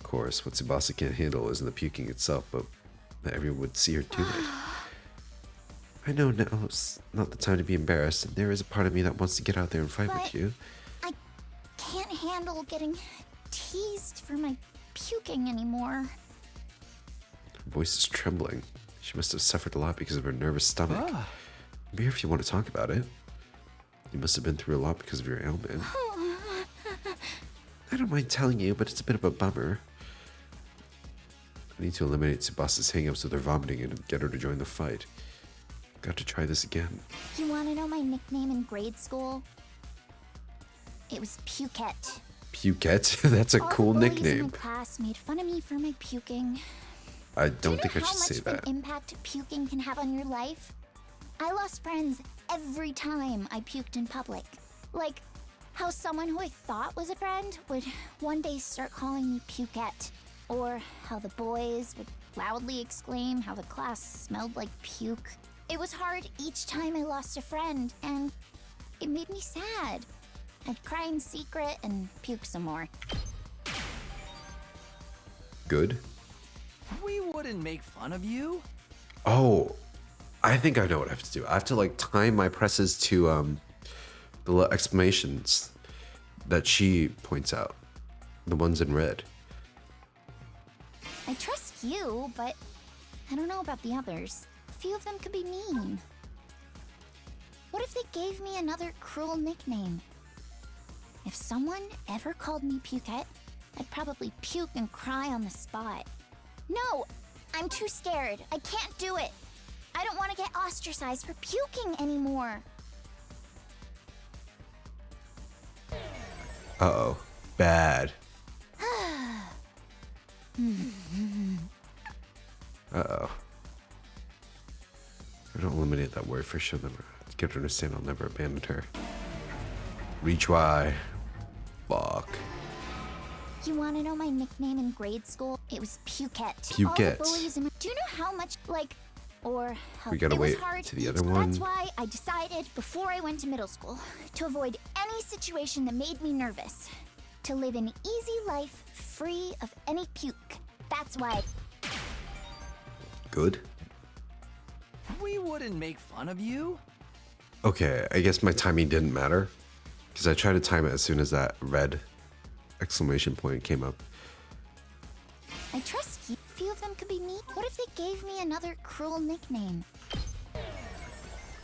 Of course, what Tsubasa can't handle isn't the puking itself, but that everyone would see her do it. I know now it's not the time to be embarrassed, and there is a part of me that wants to get out there and fight with you. I can't handle getting teased for my puking anymore. Her voice is trembling. She must have suffered a lot because of her nervous stomach. I'm here if you want to talk about it. You must have been through a lot because of your ailment. I don't mind telling you, but it's a bit of a bummer. I need to eliminate Tsubasa's hangups with her vomiting and get her to join the fight. Got to try this again. You want to know my nickname in grade school? It was Pukette. Pukette? That's a cool All the boys nickname. in my class made fun of me for my puking. I don't think I should how much say of an that. impact puking can have on your life? I lost friends every time I puked in public. Like how someone who I thought was a friend would one day start calling me Pukette. Or how the boys would loudly exclaim how the class smelled like puke. It was hard each time I lost a friend, and it made me sad. I'd cry in secret and puke some more. Good. We wouldn't make fun of you. Oh, I think I know what I have to do. I have to like time my presses to the little exclamations that she points out. The ones in red. I trust you, but I don't know about the others. A few of them could be mean. What if they gave me another cruel nickname? If someone ever called me Pukette, I'd probably puke and cry on the spot. No! I'm too scared. I can't do it. I don't want to get ostracized for puking anymore. Uh-oh. Bad. Uh-oh. I don't eliminate that word for sure. Never get her to understand I'll never abandon her. Retry. Fuck. You want to know my nickname in grade school? It was Pukette. Pukette. All the bullies in my... Do you know how much, like... Or how We gotta it was wait hard to the each- other one. That's why I decided before I went to middle school to avoid any situation that made me nervous. To live an easy life free of any puke. That's why... Good. We wouldn't make fun of you. Okay, I guess my timing didn't matter. Because I tried to time it as soon as that red exclamation point came up. I trust you. A few of them could be mean. What if they gave me another cruel nickname?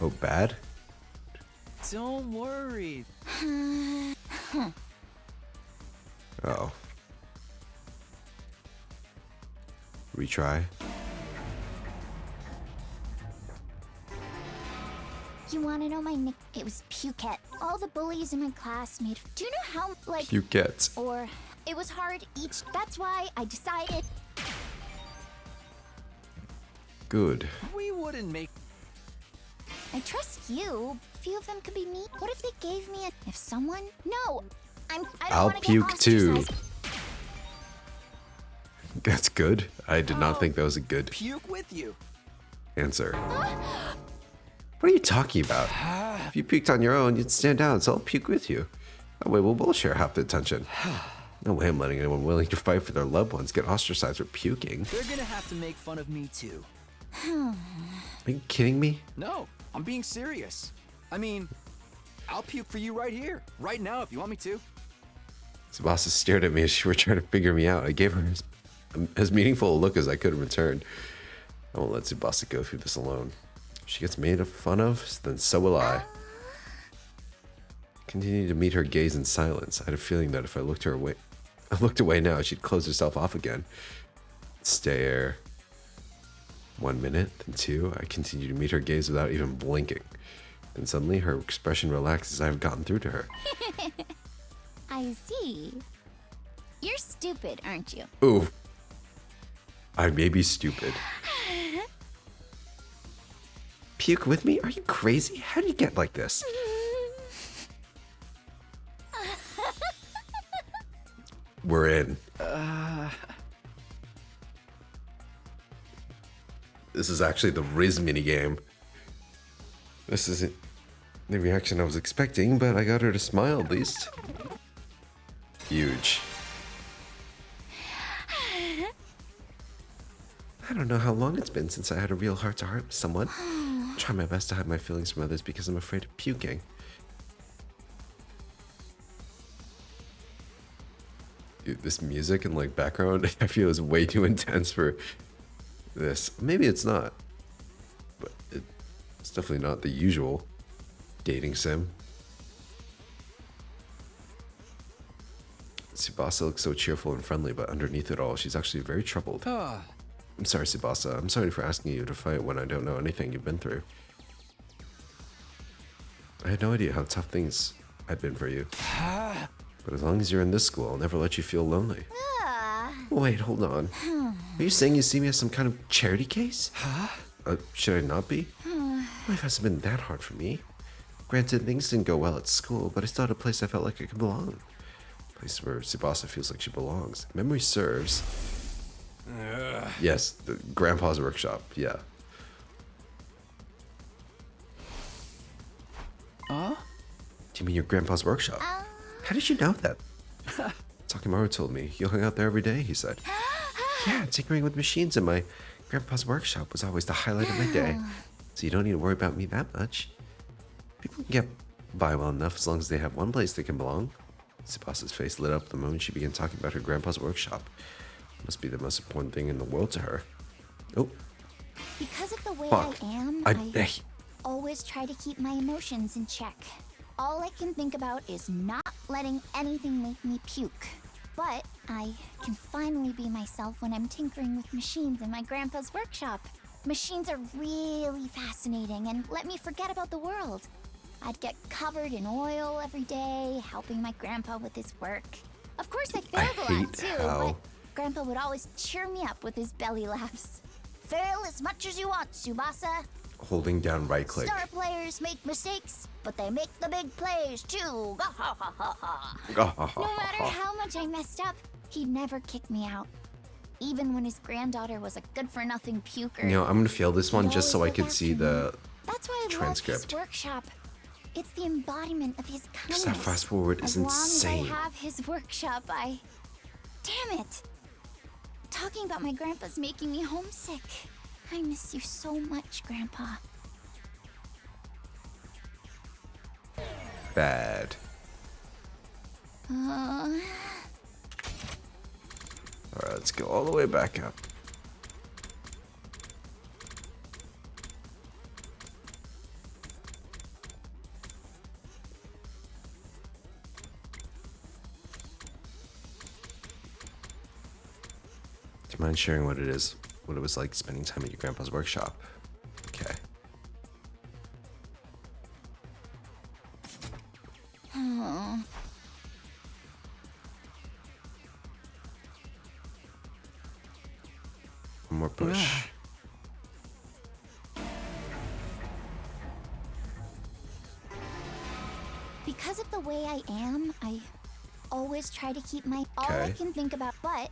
Oh, bad? Don't worry. Uh-oh. Retry. You want to know my nick? It was Pukette. All the bullies in my class made... Do you know how, like... Pukette. Or it was hard each... That's why I decided... Good. We wouldn't make... I trust you. A few of them could be mean. What if they gave me a... If someone... No! I don't I'll want to get puke too. ostracized. That's good. I did not think that was a good Puke with you. answer. What are you talking about? If you puked on your own, you'd stand down, so I'll puke with you. That way we'll both share half the attention. No way I'm letting anyone willing to fight for their loved ones get ostracized for puking. They're gonna have to make fun of me too. Are you kidding me? No, I'm being serious. I mean, I'll puke for you right here, right now if you want me to. Tsubasa stared at me as she were trying to figure me out. I gave her as meaningful a look as I could in return. I won't let Tsubasa go through this alone. If she gets made fun of, then so will I. Continued to meet her gaze in silence. I had a feeling that if I looked away now, she'd close herself off again. Stare. 1 minute, then 2. I continued to meet her gaze without even blinking. Then suddenly her expression relaxed as I have gotten through to her. I see. You're stupid, aren't you? Ooh. I may be stupid. Puke with me? Are you crazy? How do you get like this? We're in. This is actually the Riz minigame. This isn't the reaction I was expecting, but I got her to smile at least. Huge. I don't know how long it's been since I had a real heart-to-heart with someone. I try my best to hide my feelings from others because I'm afraid of puking. Dude, this music and like background, I feel is way too intense for this. Maybe it's not, but it's definitely not the usual dating sim. Tsubasa looks so cheerful and friendly, but underneath it all, she's actually very troubled. I'm sorry, Tsubasa. I'm sorry for asking you to fight when I don't know anything you've been through. I had no idea how tough things had been for you. But as long as you're in this school, I'll never let you feel lonely. Wait, hold on. Are you saying you see me as some kind of charity case? Should I not be? Life hasn't been that hard for me. Granted, things didn't go well at school, but I still had a place I felt like I could belong. A place where Tsubasa feels like she belongs. If memory serves, Yes, the Grandpa's workshop. Yeah. Huh? Do you mean your Grandpa's workshop? How did you know that? Takimaru told me. You hung out there every day, he said. Yeah, tinkering with machines in my Grandpa's workshop was always the highlight of my day. So you don't need to worry about me that much. People can get by well enough as long as they have one place they can belong. Tsubasa's face lit up the moment she began talking about her Grandpa's workshop. Must be the most important thing in the world to her. Oh. Because of the way Fuck. I am, I I always try to keep my emotions in check. All I can think about is not letting anything make me puke. But I can finally be myself when I'm tinkering with machines in my Grandpa's workshop. Machines are really fascinating and let me forget about the world. I'd get covered in oil every day, helping my Grandpa with his work. Of course, I failed a lot too, but Grandpa would always cheer me up with his belly laughs. Fail as much as you want, Tsubasa. Holding down right click. Star players make mistakes, but they make the big plays too. No matter how much I messed up, he'd never kick me out. Even when his granddaughter was a good-for-nothing puker. You know, I'm gonna fail this one he'd just so I always could look see after the me. That's why I transcript. love his workshop. It's the embodiment of his kindness. That fast forward is insane. As long as I have his workshop, Damn it! Talking about my grandpa's making me homesick. I miss you so much, Grandpa. Bad. Uh... Alright, let's go all the way back up. Do you mind sharing what it is? What it was like spending time at your grandpa's workshop? Okay. One more push. Because of the way I am, I always try to keep my all I can think about, but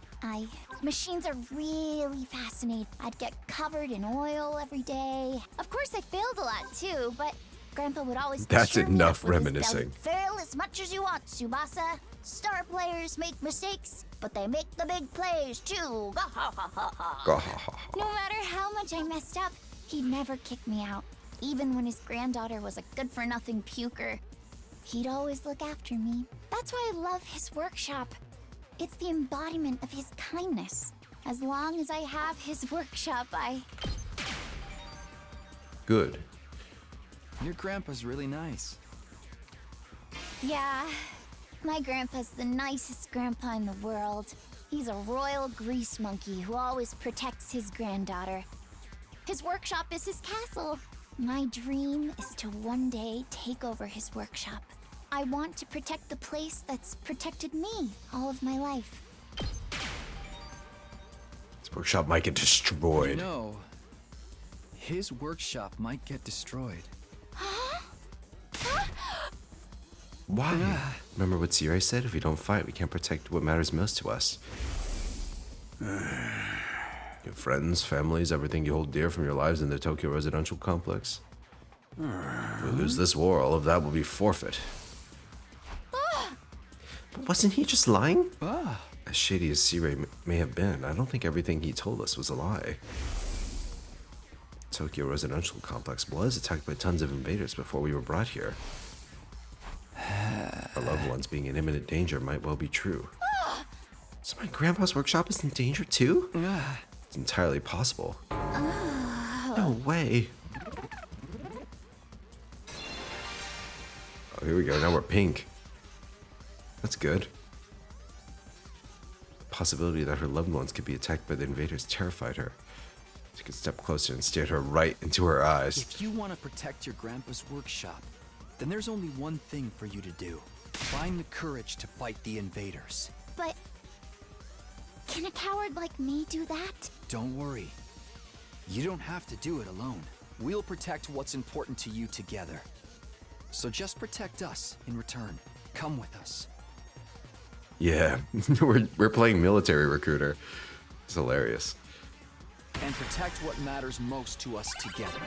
machines are really fascinating. I'd get covered in oil every day. Of course I failed a lot too, but Grandpa would always That's cheer me enough up with his reminiscing. belly. Fail as much as you want, Tsubasa. Star players make mistakes, but they make the big plays too. No matter how much I messed up, he'd never kick me out. Even when his granddaughter was a good-for-nothing puker. He'd always look after me. That's why I love his workshop. It's the embodiment of his kindness. As long as I have his workshop, Good. Your grandpa's really nice. Yeah, my grandpa's the nicest grandpa in the world. He's a royal grease monkey who always protects his granddaughter. His workshop is his castle. My dream is to one day take over his workshop. I want to protect the place that's protected me all of my life. This workshop might get destroyed. You know, his workshop might get destroyed. Why? Remember what Sirei said? If we don't fight, we can't protect what matters most to us. Your friends, families, everything you hold dear from your lives in the Tokyo residential complex. If we lose this war, all of that will be forfeit. But wasn't he just lying? As shady as Sirei may have been, I don't think everything he told us was a lie. Tokyo residential complex was attacked by tons of invaders before we were brought here. Our loved ones being in imminent danger might well be true. So my grandpa's workshop is in danger too? It's entirely possible. No way. Oh, here we go. Now we're pink. That's good. The possibility that her loved ones could be attacked by the invaders terrified her. She could step closer and stared her right into her eyes. If you want to protect your grandpa's workshop, then there's only one thing for you to do. Find the courage to fight the invaders. But can a coward like me do that? Don't worry. You don't have to do it alone. We'll protect what's important to you together. So just protect us in return. Come with us. Yeah, we're playing military recruiter. It's hilarious. and protect what matters most to us together.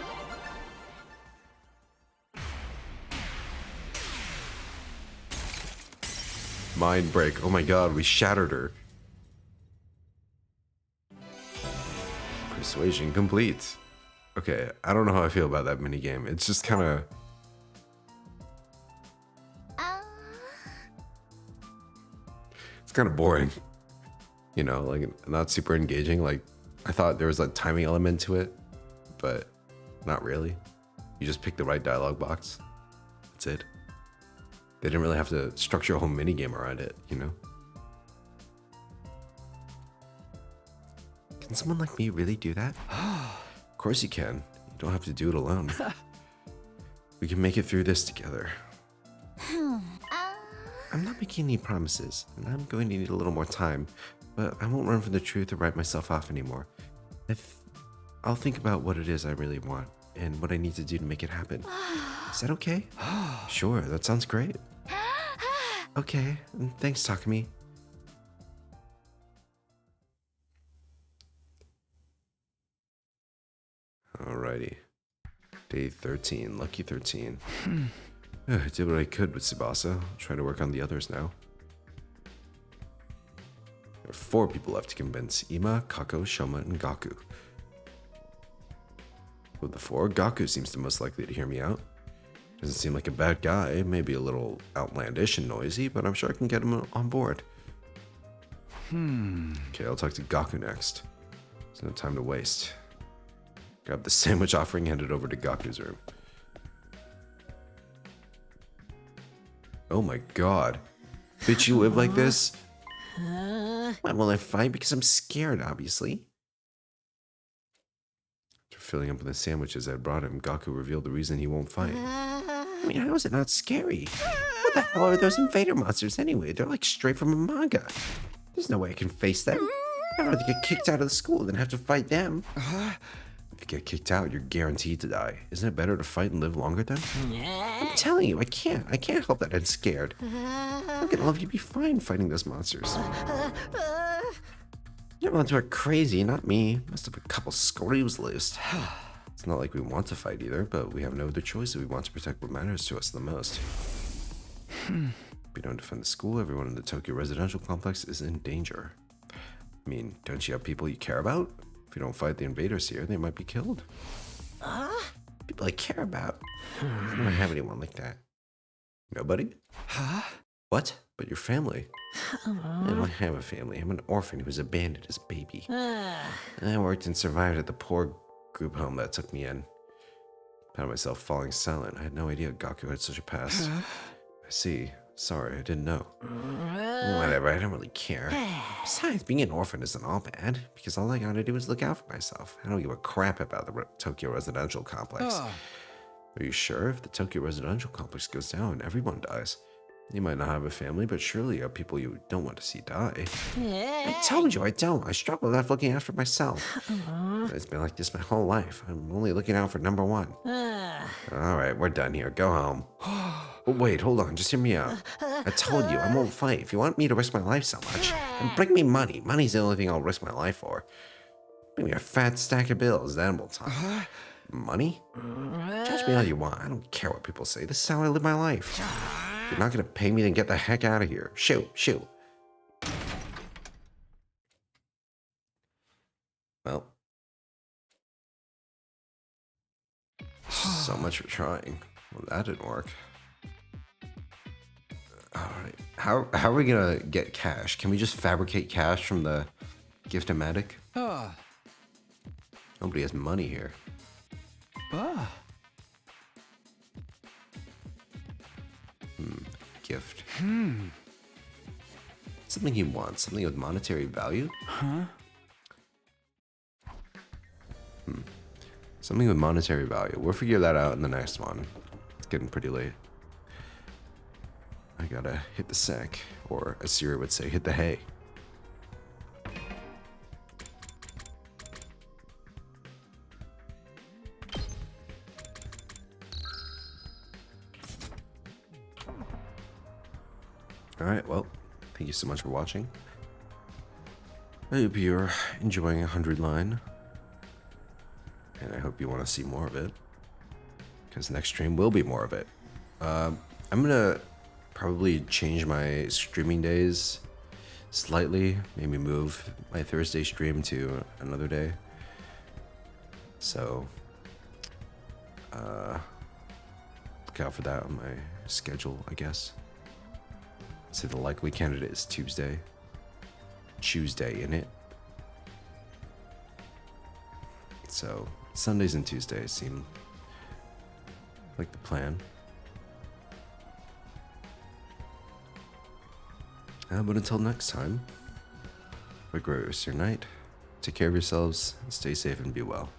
Mind break. Oh my god, we shattered her. Persuasion complete. Okay, I don't know how I feel about that minigame. It's just kind of... It's kind of boring. You know, like, not super engaging. Like, I thought there was a timing element to it, but not really. You just pick the right dialogue box. That's it. They didn't really have to structure a whole minigame around it, you know? Can someone like me really do that? Of course you can. You don't have to do it alone. We can make it through this together. I'm not making any promises, and I'm going to need a little more time, but I won't run from the truth or write myself off anymore. I'll think about what it is I really want and what I need to do to make it happen. Is that okay? Sure, that sounds great. Okay, thanks, Takumi. Alrighty. Day 13, lucky 13. I did what I could with Tsubasa. I'll try to work on the others now. There are 4 people left to convince: Ima, Kako, Shoma, and Gaku. With the 4, Gaku seems the most likely to hear me out. Doesn't seem like a bad guy, maybe a little outlandish and noisy, but I'm sure I can get him on board. Okay, I'll talk to Gaku next. There's no time to waste. Grab the sandwich offering, hand it over to Gaku's room. Oh my god. Bitch, you live like this? Why won't I fight? Because I'm scared, obviously. After filling up with the sandwiches I brought him, Gaku revealed the reason he won't fight. I mean, how is it not scary? What the hell are those invader monsters anyway? They're like straight from a manga. There's no way I can face them. I'd rather get kicked out of the school than have to fight them. If you get kicked out, you're guaranteed to die. Isn't it better to fight and live longer then? I'm telling you, I can't. I can't help that I'm scared. Look at all of you be fine fighting those monsters. You're the ones who are crazy, not me. Must have a couple screws loose. It's not like we want to fight either, but we have no other choice if we want to protect what matters to us the most. If we don't defend the school, everyone in the Tokyo residential complex is in danger. I mean, don't you have people you care about? If you don't fight the invaders here, they might be killed. People I care about? I don't have anyone like that. Nobody? What? But your family? I don't have a family. I'm an orphan who was abandoned as a baby. I worked and survived at the poor group home that took me in. Found myself falling silent. I had no idea Gaku had such a past. I see. Sorry, I didn't know. Whatever, I don't really care. Besides, being an orphan isn't all bad, because all I gotta do is look out for myself. I don't give a crap about the Tokyo residential complex. Are you sure? If the Tokyo residential complex goes down, everyone dies. You might not have a family, but surely you have people you don't want to see die. I told you I don't. I struggle with looking after myself. It's been like this my whole life. I'm only looking out for number 1. Alright, we're done here. Go home. But wait, hold on. Just hear me out. I told you, I won't fight. If you want me to risk my life so much, then bring me money. Money's the only thing I'll risk my life for. Bring me a fat stack of bills, then we'll talk. Money? Judge me all you want. I don't care what people say. This is how I live my life. If you're not gonna pay me, then get the heck out of here. Shoot, shoot. Well. So much for trying. Well, that didn't work. Alright. How are we gonna get cash? Can we just fabricate cash from the gift-o-matic? Nobody has money here. Gift. Something he wants. Something with monetary value? Something with monetary value. We'll figure that out in the next one. It's getting pretty late. I gotta hit the sack. Or, as Siri would say, hit the hay. Alright, well, thank you so much for watching. I hope you're enjoying 100 Line. and I hope you want to see more of it, because next stream will be more of it. I'm gonna probably change my streaming days slightly, maybe move my Thursday stream to another day. So, look out for that on my schedule, I guess. So the likely candidate is Tuesday. Tuesday in it. So Sundays and Tuesdays seem like the plan. But until next time, have a great rest of your night. Take care of yourselves, stay safe, and be well.